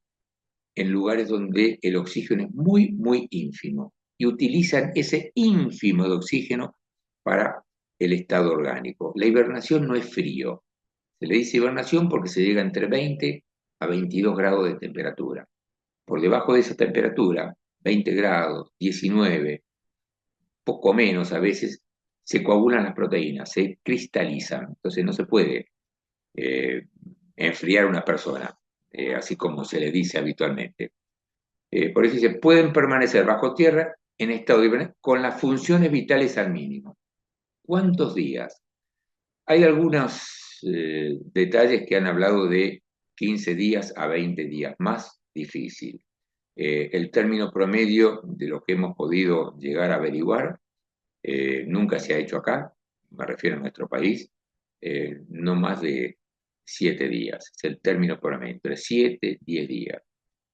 en lugares donde el oxígeno es muy, muy ínfimo, y utilizan ese ínfimo de oxígeno para el estado orgánico. La hibernación no es frío, se le dice hibernación porque se llega entre 20 a 22 grados de temperatura. Por debajo de esa temperatura, 20 grados, 19, poco menos a veces, se coagulan las proteínas, se cristalizan, entonces no se puede enfriar una persona, así como se le dice habitualmente. Por eso se pueden permanecer bajo tierra en estado de hibernación con las funciones vitales al mínimo. ¿Cuántos días? Hay algunos detalles que han hablado de 15 días a 20 días, más difícil. El término promedio de lo que hemos podido llegar a averiguar nunca se ha hecho acá, me refiero a nuestro país, no más de 7 días, es el término promedio, entre 7 y 10 días.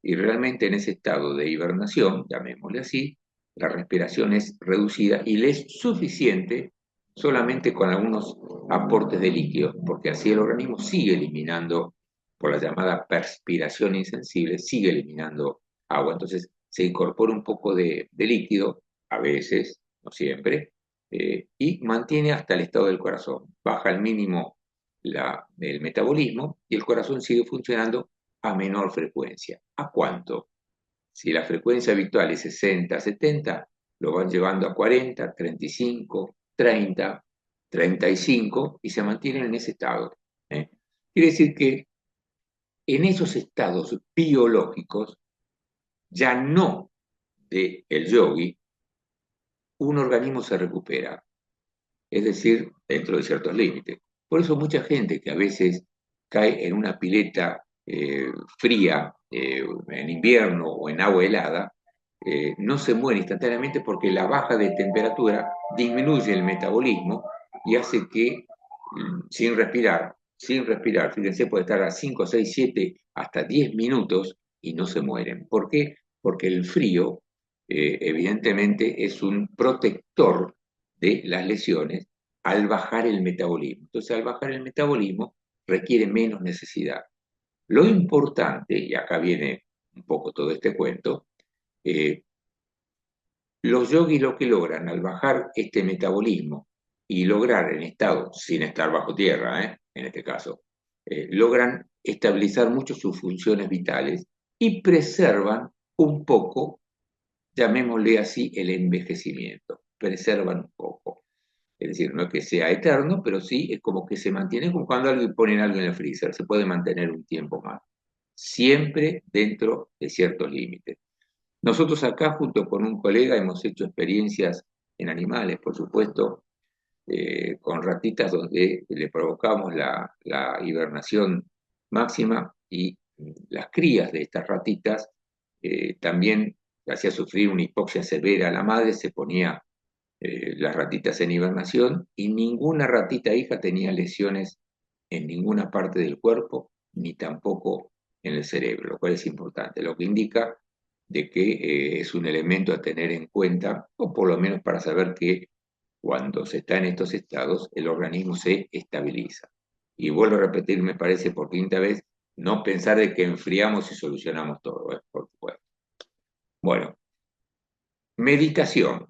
Y realmente en ese estado de hibernación, llamémosle así, la respiración es reducida y le es suficiente solamente con algunos aportes de líquidos, porque así el organismo sigue eliminando, por la llamada perspiración insensible, sigue eliminando agua. Entonces se incorpora un poco de líquido, a veces, no siempre, y mantiene hasta el estado del corazón. Baja al mínimo el metabolismo y el corazón sigue funcionando a menor frecuencia. ¿A cuánto? Si la frecuencia habitual es 60, 70, lo van llevando a 40, 35, 30, 35 y se mantienen en ese estado. Quiere decir que en esos estados biológicos, ya no del yogi, un organismo se recupera, es decir, dentro de ciertos límites. Por eso mucha gente que a veces cae en una pileta fría en invierno o en agua helada, no se muere instantáneamente porque la baja de temperatura disminuye el metabolismo y hace que sin respirar, fíjense, puede estar a 5, 6, 7, hasta 10 minutos y no se mueren. ¿Por qué? Porque el frío evidentemente es un protector de las lesiones al bajar el metabolismo. Entonces, al bajar el metabolismo requiere menos necesidad. Lo importante, y acá viene un poco todo este cuento, los yogis lo que logran al bajar este metabolismo y lograr en estado, sin estar bajo tierra, en este caso, logran estabilizar mucho sus funciones vitales y preservan un poco, llamémosle así, el envejecimiento. Preservan un poco. Es decir, no es que sea eterno, pero sí es como que se mantiene, como cuando alguien pone algo en el freezer, se puede mantener un tiempo más. Siempre dentro de ciertos límites. Nosotros acá, junto con un colega, hemos hecho experiencias en animales, por supuesto, con ratitas donde le provocamos la hibernación máxima y las crías de estas ratitas también hacía sufrir una hipoxia severa a la madre, se ponía las ratitas en hibernación y ninguna ratita hija tenía lesiones en ninguna parte del cuerpo, ni tampoco en el cerebro, lo cual es importante, lo que indica de que es un elemento a tener en cuenta, o por lo menos para saber que cuando se está en estos estados, el organismo se estabiliza. Y vuelvo a repetir, me parece por quinta vez, no pensar de que enfriamos y solucionamos todo, por supuesto. Bueno, meditación.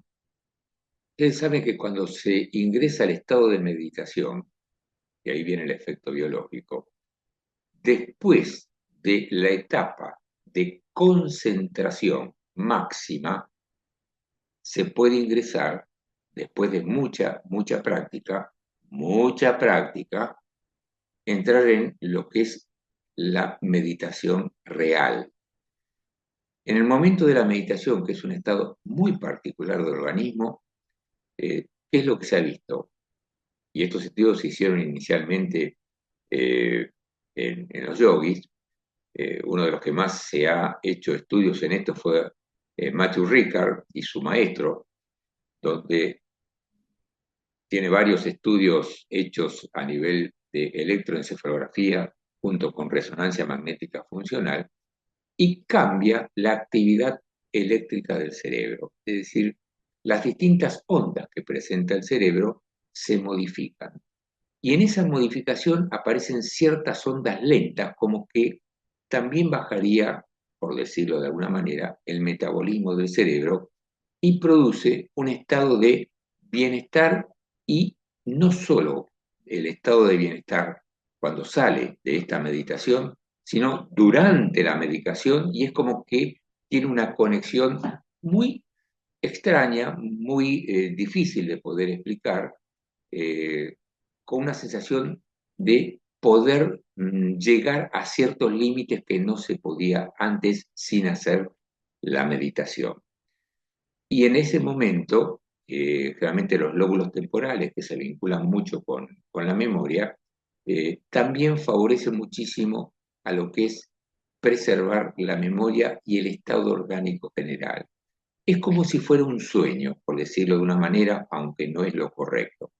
Ustedes saben que cuando se ingresa al estado de meditación, y ahí viene el efecto biológico, después de la etapa de concentración máxima, se puede ingresar, después de mucha práctica, entrar en lo que es la meditación real. En el momento de la meditación, que es un estado muy particular del organismo, ¿qué es lo que se ha visto? Y estos estudios se hicieron inicialmente en los yogis. Uno de los que más se ha hecho estudios en esto fue Matthew Ricard y su maestro, donde tiene varios estudios hechos a nivel de electroencefalografía junto con resonancia magnética funcional y cambia la actividad eléctrica del cerebro. Es decir, las distintas ondas que presenta el cerebro se modifican. Y en esa modificación aparecen ciertas ondas lentas, como que también bajaría, por decirlo de alguna manera, el metabolismo del cerebro y produce un estado de bienestar y no solo el estado de bienestar cuando sale de esta meditación, sino durante la meditación y es como que tiene una conexión muy extraña, muy difícil de poder explicar, con una sensación de poder llegar a ciertos límites que no se podía antes sin hacer la meditación. Y en ese momento, generalmente los lóbulos temporales, que se vinculan mucho con la memoria, también favorecen muchísimo a lo que es preservar la memoria y el estado orgánico general. Es como si fuera un sueño, por decirlo de una manera, aunque no es lo correcto.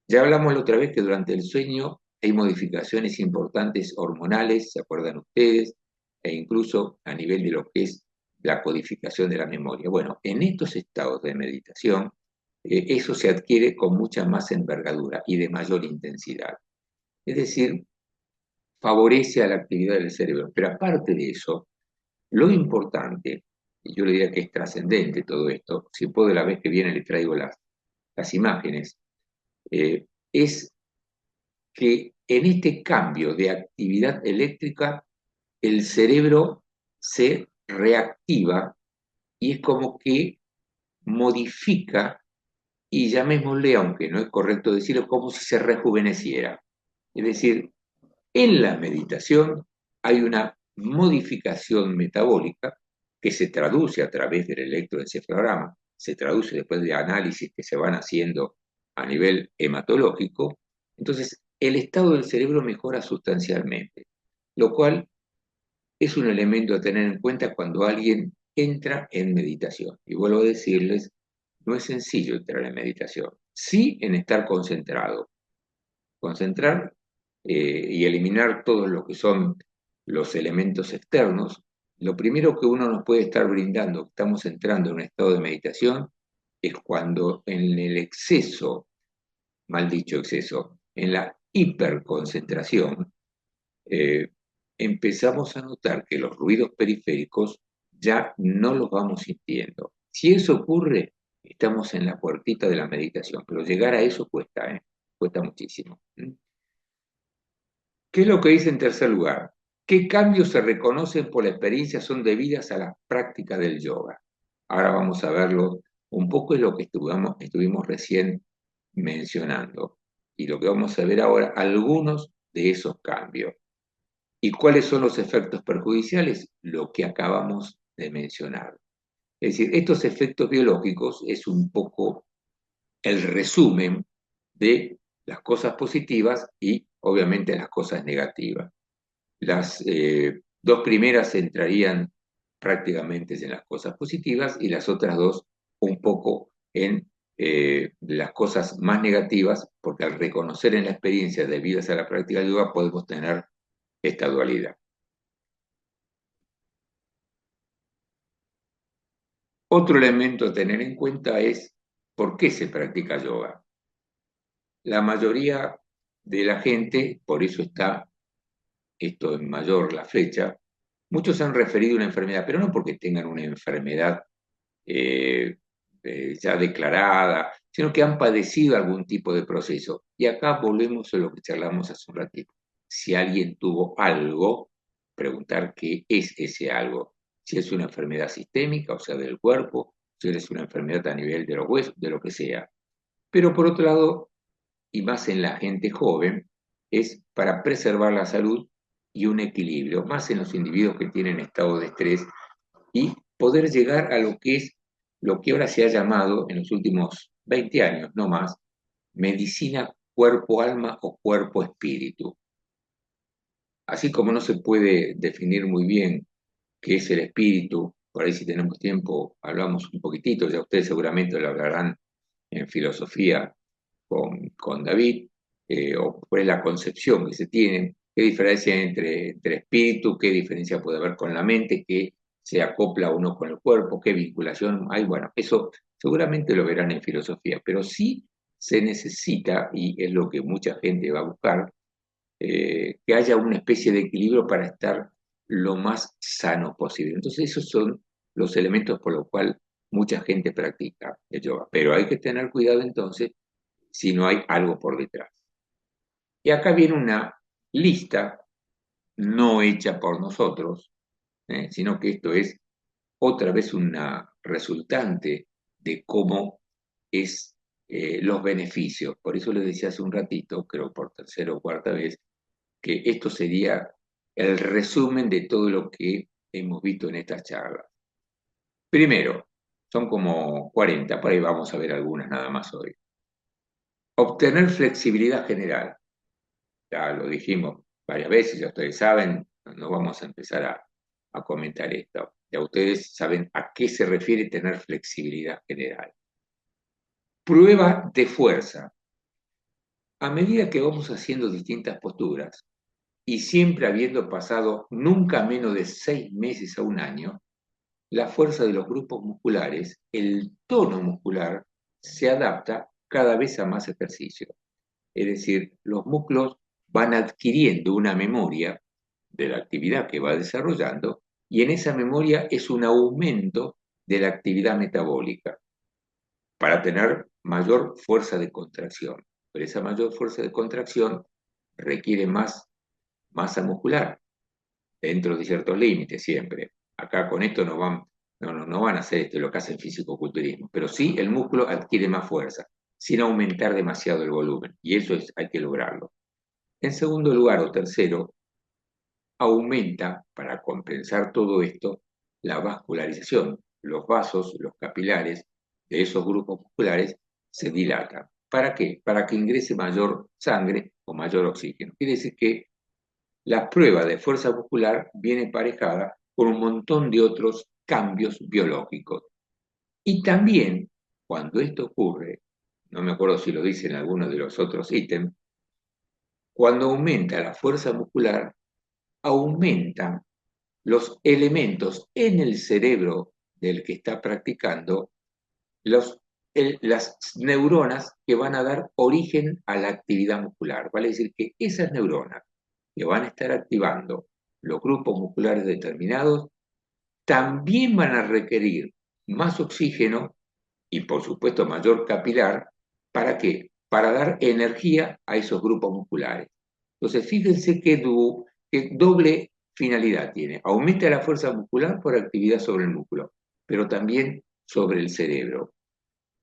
Ya hablamos la otra vez que durante el sueño hay modificaciones importantes hormonales, ¿se acuerdan ustedes? E incluso a nivel de lo que es la codificación de la memoria. Bueno, en estos estados de meditación, eso se adquiere con mucha más envergadura y de mayor intensidad. Es decir, favorece a la actividad del cerebro. Pero aparte de eso, lo importante, y yo le diría que es trascendente todo esto, si puedo la vez que viene le traigo las imágenes, es que en este cambio de actividad eléctrica, el cerebro se reactiva y es como que modifica, y llamémosle, aunque no es correcto decirlo, como si se rejuveneciera. Es decir, en la meditación hay una modificación metabólica que se traduce a través del electroencefalograma, se traduce después de análisis que se van haciendo a nivel hematológico. Entonces, el estado del cerebro mejora sustancialmente, lo cual es un elemento a tener en cuenta cuando alguien entra en meditación. Y vuelvo a decirles, no es sencillo entrar en meditación, sí en estar concentrado. Concentrar y eliminar todo lo que son los elementos externos. Lo primero que uno nos puede estar brindando, que estamos entrando en un estado de meditación, es cuando en el exceso, mal dicho exceso, en la hiperconcentración, empezamos a notar que los ruidos periféricos ya no los vamos sintiendo. Si eso ocurre, estamos en la puertita de la meditación, pero llegar a eso cuesta, cuesta muchísimo. ¿Qué es lo que dice en tercer lugar? ¿Qué cambios se reconocen por la experiencia son debidas a la práctica del yoga? Ahora vamos a verlo un poco, es lo que estuvimos recién mencionando. Y lo que vamos a ver ahora, algunos de esos cambios. ¿Y cuáles son los efectos perjudiciales? Lo que acabamos de mencionar. Es decir, estos efectos biológicos es un poco el resumen de las cosas positivas y obviamente las cosas negativas. Las dos primeras entrarían prácticamente en las cosas positivas y las otras dos un poco en las cosas más negativas, porque al reconocer en la experiencia debidas a la práctica del yoga podemos tener esta dualidad. Otro elemento a tener en cuenta es por qué se practica yoga. La mayoría de la gente, por eso está esto en mayor la flecha, muchos han referido una enfermedad, pero no porque tengan una enfermedad ya declarada, sino que han padecido algún tipo de proceso. Y acá volvemos a lo que charlamos hace un ratito. Si alguien tuvo algo, preguntar qué es ese algo. Si es una enfermedad sistémica, o sea, del cuerpo, si es una enfermedad a nivel de los huesos, de lo que sea. Pero por otro lado, y más en la gente joven, es para preservar la salud y un equilibrio, más en los individuos que tienen estado de estrés y poder llegar a lo que es lo que ahora se ha llamado en los últimos 20 años, no más, medicina cuerpo-alma o cuerpo-espíritu. Así como no se puede definir muy bien qué es el espíritu, por ahí si tenemos tiempo hablamos un poquitito, ya ustedes seguramente lo hablarán en filosofía con David, o cuál es la concepción que se tiene, qué diferencia hay entre espíritu, qué diferencia puede haber con la mente, qué se acopla uno con el cuerpo, qué vinculación hay. Bueno, eso seguramente lo verán en filosofía, pero sí se necesita, y es lo que mucha gente va a buscar, que haya una especie de equilibrio para estar lo más sano posible. Entonces esos son los elementos por los cuales mucha gente practica el yoga, pero hay que tener cuidado entonces si no hay algo por detrás. Y acá viene una lista no hecha por nosotros, sino que esto es otra vez una resultante de cómo es los beneficios. Por eso les decía hace un ratito, creo por tercera o cuarta vez, que esto sería el resumen de todo lo que hemos visto en estas charlas. Primero, son como 40, por ahí vamos a ver algunas nada más hoy. Obtener flexibilidad general. Ya lo dijimos varias veces, ya ustedes saben, no vamos a empezar a comentar esto. Ya ustedes saben a qué se refiere tener flexibilidad general. Prueba de fuerza. A medida que vamos haciendo distintas posturas, y siempre habiendo pasado nunca menos de 6 meses a un año, la fuerza de los grupos musculares, el tono muscular, se adapta cada vez a más ejercicio. Es decir, los músculos van adquiriendo una memoria de la actividad que va desarrollando y en esa memoria es un aumento de la actividad metabólica para tener mayor fuerza de contracción. Pero esa mayor fuerza de contracción requiere más masa muscular dentro de ciertos límites siempre. Acá con esto no van a hacer esto lo que hace el fisicoculturismo, pero sí el músculo adquiere más fuerza sin aumentar demasiado el volumen y eso hay que lograrlo. En segundo lugar o tercero, aumenta para compensar todo esto la vascularización. Los vasos, los capilares de esos grupos musculares se dilatan. ¿Para qué? Para que ingrese mayor sangre o mayor oxígeno. Quiere decir que la prueba de fuerza muscular viene emparejada con un montón de otros cambios biológicos. Y también, cuando esto ocurre, no me acuerdo si lo dice en alguno de los otros ítems, cuando aumenta la fuerza muscular, aumentan los elementos en el cerebro del que está practicando, las neuronas que van a dar origen a la actividad muscular. Vale decir que esas neuronas que van a estar activando los grupos musculares determinados también van a requerir más oxígeno y por supuesto mayor capilar. ¿Para qué? Para dar energía a esos grupos musculares. Entonces fíjense qué doble finalidad tiene. Aumenta la fuerza muscular por actividad sobre el músculo, pero también sobre el cerebro.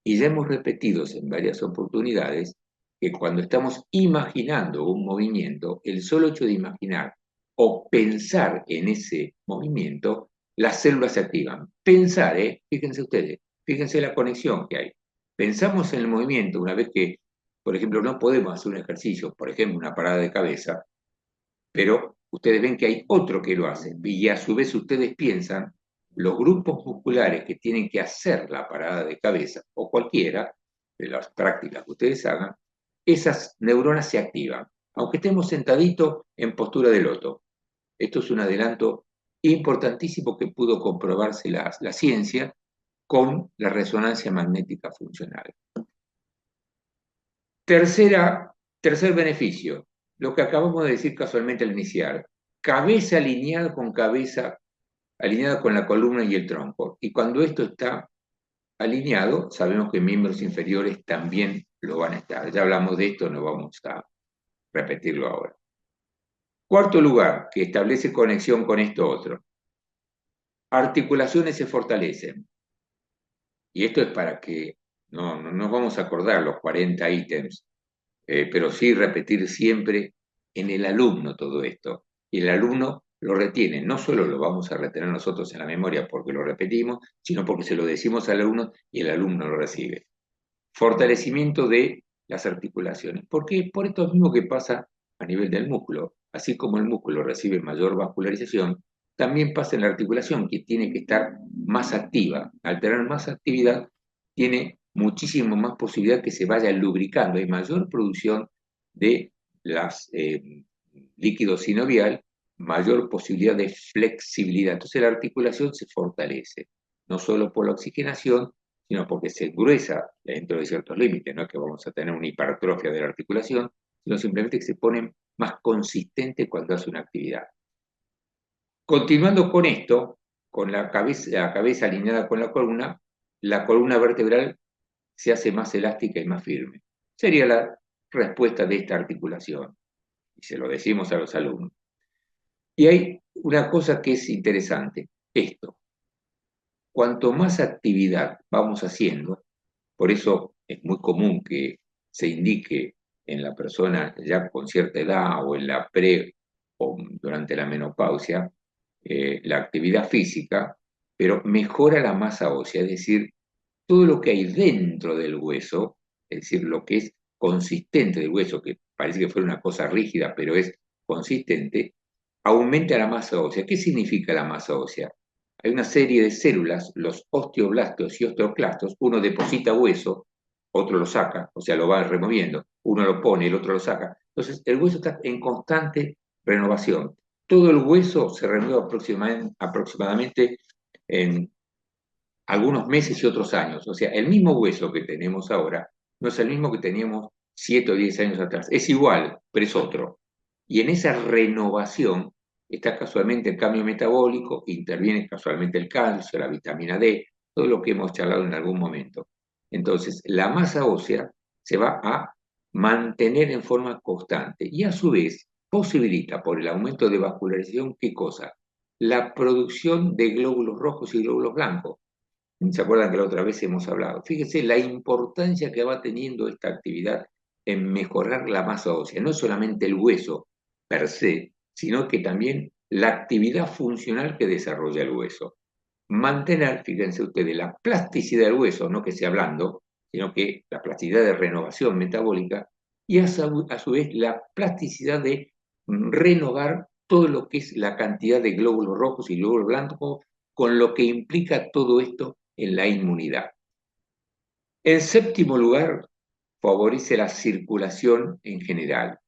Y ya hemos repetido en varias oportunidades que cuando estamos imaginando un movimiento, el solo hecho de imaginar o pensar en ese movimiento las células se activan. Pensar, fíjense ustedes, fíjense la conexión que hay. Pensamos en el movimiento una vez que, por ejemplo, no podemos hacer un ejercicio, por ejemplo, una parada de cabeza, pero ustedes ven que hay otro que lo hace, y a su vez ustedes piensan los grupos musculares que tienen que hacer la parada de cabeza, o cualquiera de las prácticas que ustedes hagan, esas neuronas se activan, aunque estemos sentaditos en postura de loto. Esto es un adelanto importantísimo que pudo comprobarse la ciencia con la resonancia magnética funcional. Tercer beneficio, lo que acabamos de decir casualmente al iniciar, cabeza alineada con la columna y el tronco. Y cuando esto está alineado, sabemos que miembros inferiores también lo van a estar. Ya hablamos de esto, no vamos a repetirlo ahora. Cuarto lugar, que establece conexión con esto otro. Articulaciones se fortalecen. Y esto es para que no nos vamos a acordar los 40 ítems, pero sí repetir siempre en el alumno todo esto. Y el alumno lo retiene. No solo lo vamos a retener nosotros en la memoria porque lo repetimos, sino porque se lo decimos al alumno y el alumno lo recibe. Fortalecimiento de las articulaciones. ¿Por qué? Por esto mismo que pasa a nivel del músculo. Así como el músculo recibe mayor vascularización, también pasa en la articulación, que tiene que estar más activa. Al tener más actividad, tiene muchísimo más posibilidad que se vaya lubricando. Hay mayor producción de los líquido sinovial, mayor posibilidad de flexibilidad. Entonces la articulación se fortalece, no solo por la oxigenación, sino porque se engruesa dentro de ciertos límites. No es que vamos a tener una hipertrofia de la articulación, sino simplemente que se pone más consistente cuando hace una actividad. Continuando con esto, con la cabeza alineada con la columna vertebral se hace más elástica y más firme. Sería la respuesta de esta articulación. Y se lo decimos a los alumnos. Y hay una cosa que es interesante, esto. Cuanto más actividad vamos haciendo, por eso es muy común que se indique en la persona ya con cierta edad o en la o durante la menopausia la actividad física, pero mejora la masa ósea, es decir, todo lo que hay dentro del hueso, es decir, lo que es consistente del hueso, que parece que fuera una cosa rígida, pero es consistente, aumenta la masa ósea. ¿Qué significa la masa ósea? Hay una serie de células, los osteoblastos y osteoclastos, uno deposita hueso, otro lo saca, o sea, lo va removiendo, uno lo pone, el otro lo saca. Entonces, el hueso está en constante renovación. Todo el hueso se renueva aproximadamente en algunos meses y otros años. O sea, el mismo hueso que tenemos ahora no es el mismo que teníamos 7 o 10 años atrás. Es igual, pero es otro. Y en esa renovación está casualmente el cambio metabólico, interviene casualmente el calcio, la vitamina D, todo lo que hemos charlado en algún momento. Entonces, la masa ósea se va a mantener en forma constante y a su vez posibilita por el aumento de vascularización, ¿qué cosa? La producción de glóbulos rojos y glóbulos blancos. ¿Se acuerdan que la otra vez hemos hablado? Fíjese la importancia que va teniendo esta actividad en mejorar la masa ósea. No solamente el hueso per se, sino que también la actividad funcional que desarrolla el hueso. Mantener, fíjense ustedes, la plasticidad del hueso, no que sea blando, sino que la plasticidad de renovación metabólica y a su vez la plasticidad de renovar todo lo que es la cantidad de glóbulos rojos y glóbulos blancos, con lo que implica todo esto en la inmunidad. En séptimo lugar, favorece la circulación en general.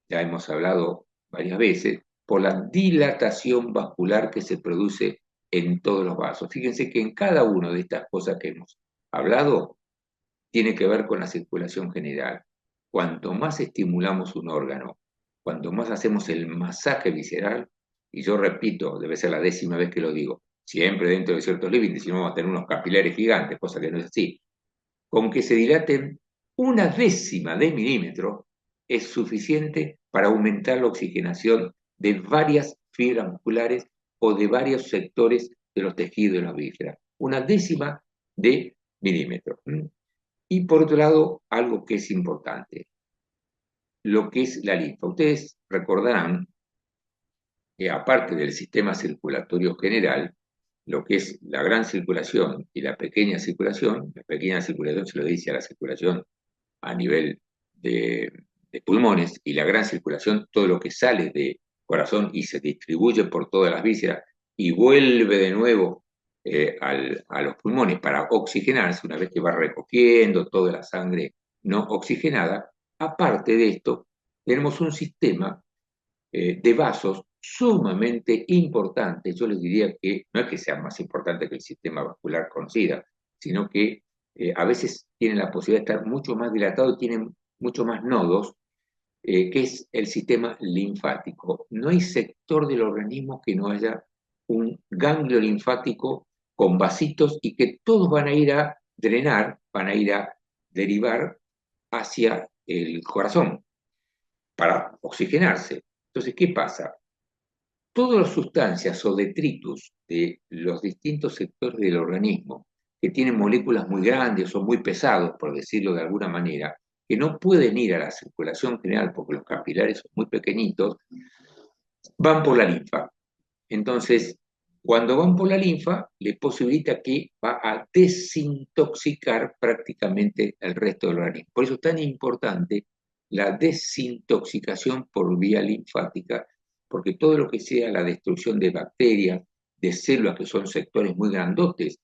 Ya hemos hablado varias veces, por la dilatación vascular que se produce en todos los vasos. Fíjense que en cada una de estas cosas que hemos hablado, tiene que ver con la circulación general. Cuanto más estimulamos un órgano, cuanto más hacemos el masaje visceral, y yo repito, debe ser la 10ª vez que lo digo, siempre dentro de ciertos límites, si no vamos a tener unos capilares gigantes, cosa que no es así. Con que se dilaten 1/10 de milímetro es suficiente para aumentar la oxigenación de varias fibras musculares o de varios sectores de los tejidos de la vísceras. 1/10 de milímetro. Y por otro lado, algo que es importante, lo que es la linfa. Ustedes recordarán aparte del sistema circulatorio general, lo que es la gran circulación y la pequeña circulación se lo dice a la circulación a nivel de pulmones, y la gran circulación, todo lo que sale de corazón y se distribuye por todas las vísceras y vuelve de nuevo a los pulmones para oxigenarse, una vez que va recogiendo toda la sangre no oxigenada. Aparte de esto, tenemos un sistema de vasos sumamente importante. Yo les diría que no es que sea más importante que el sistema vascular conocido, sino que a veces tienen la posibilidad de estar mucho más dilatado y tienen mucho más nodos, que es el sistema linfático. No hay sector del organismo que no haya un ganglio linfático con vasitos y que todos van a ir a drenar, van a ir a derivar hacia el corazón para oxigenarse. Entonces, ¿qué pasa? Todas las sustancias o detritus de los distintos sectores del organismo que tienen moléculas muy grandes o muy pesados, por decirlo de alguna manera, que no pueden ir a la circulación general porque los capilares son muy pequeñitos, van por la linfa. Entonces, cuando van por la linfa, les posibilita que va a desintoxicar prácticamente el resto del organismo. Por eso es tan importante la desintoxicación por vía linfática, porque todo lo que sea la destrucción de bacterias, de células que son sectores muy grandotes,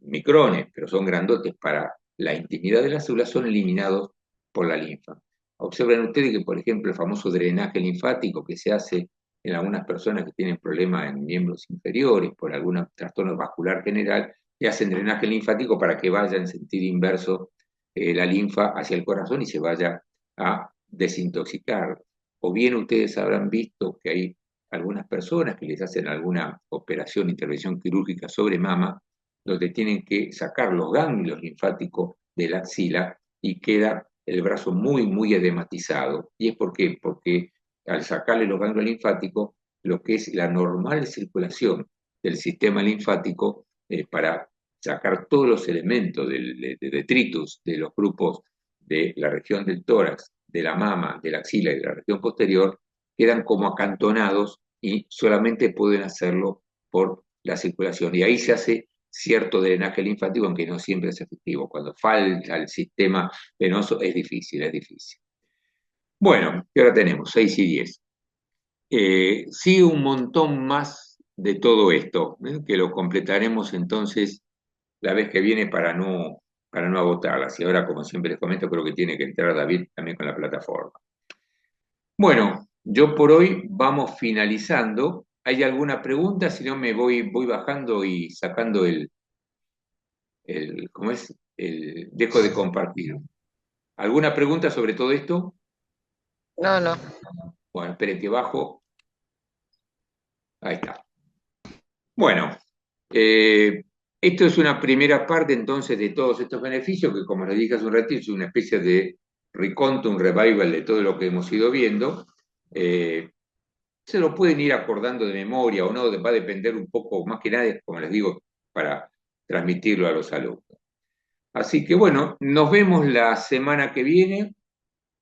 micrones, pero son grandotes para la intimidad de las células, son eliminados por la linfa. Observen ustedes que, por ejemplo, el famoso drenaje linfático que se hace en algunas personas que tienen problemas en miembros inferiores por algún trastorno vascular general, que hacen drenaje linfático para que vaya en sentido inverso la linfa hacia el corazón y se vaya a desintoxicar. O bien ustedes habrán visto que hay algunas personas que les hacen alguna operación, intervención quirúrgica sobre mama, donde tienen que sacar los ganglios linfáticos de la axila y queda el brazo muy, muy edematizado. ¿Y es por qué? Porque al sacarle los ganglios linfáticos, lo que es la normal circulación del sistema linfático para sacar todos los elementos de detritus de los grupos de la región del tórax, de la mama, de la axila y de la región posterior, quedan como acantonados y solamente pueden hacerlo por la circulación. Y ahí se hace cierto drenaje linfático, aunque no siempre es efectivo. Cuando falta el sistema venoso es difícil, es difícil. Bueno, ¿qué hora tenemos? 6 y 10. Sigue un montón más de todo esto, que lo completaremos entonces la vez que viene para no agotarlas. Y ahora, como siempre les comento, creo que tiene que entrar David también con la plataforma. Bueno, yo por hoy vamos finalizando. ¿Hay alguna pregunta? Si no, me voy bajando y sacando ¿cómo es? Dejo de compartir. ¿Alguna pregunta sobre todo esto? No, no. Bueno, esperen que bajo. Ahí está. Bueno, esto es una primera parte entonces de todos estos beneficios que, como les dije hace un ratito, es una especie de reconto, un revival de todo lo que hemos ido viendo. Se lo pueden ir acordando de memoria o no, va a depender un poco, más que nada, como les digo, para transmitirlo a los alumnos. Así que bueno, nos vemos la semana que viene.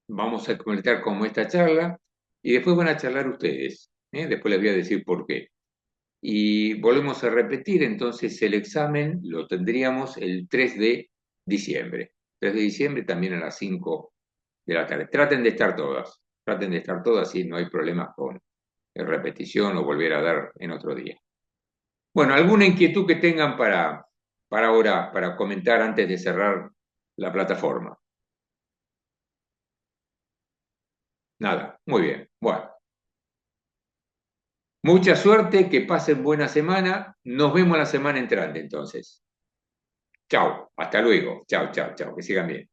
Vamos a completar como esta charla y después van a charlar ustedes. Después les voy a decir por qué. Y volvemos a repetir, entonces el examen lo tendríamos el 3 de diciembre. 3 de diciembre también a las 5 de la tarde. Traten de estar todas, y no hay problemas con repetición o volver a dar en otro día. Bueno, ¿alguna inquietud que tengan para ahora, para comentar antes de cerrar la plataforma? Nada, muy bien. Bueno. Mucha suerte, que pasen buena semana. Nos vemos la semana entrante entonces. Chao, hasta luego. Chao, chao, chao. Que sigan bien.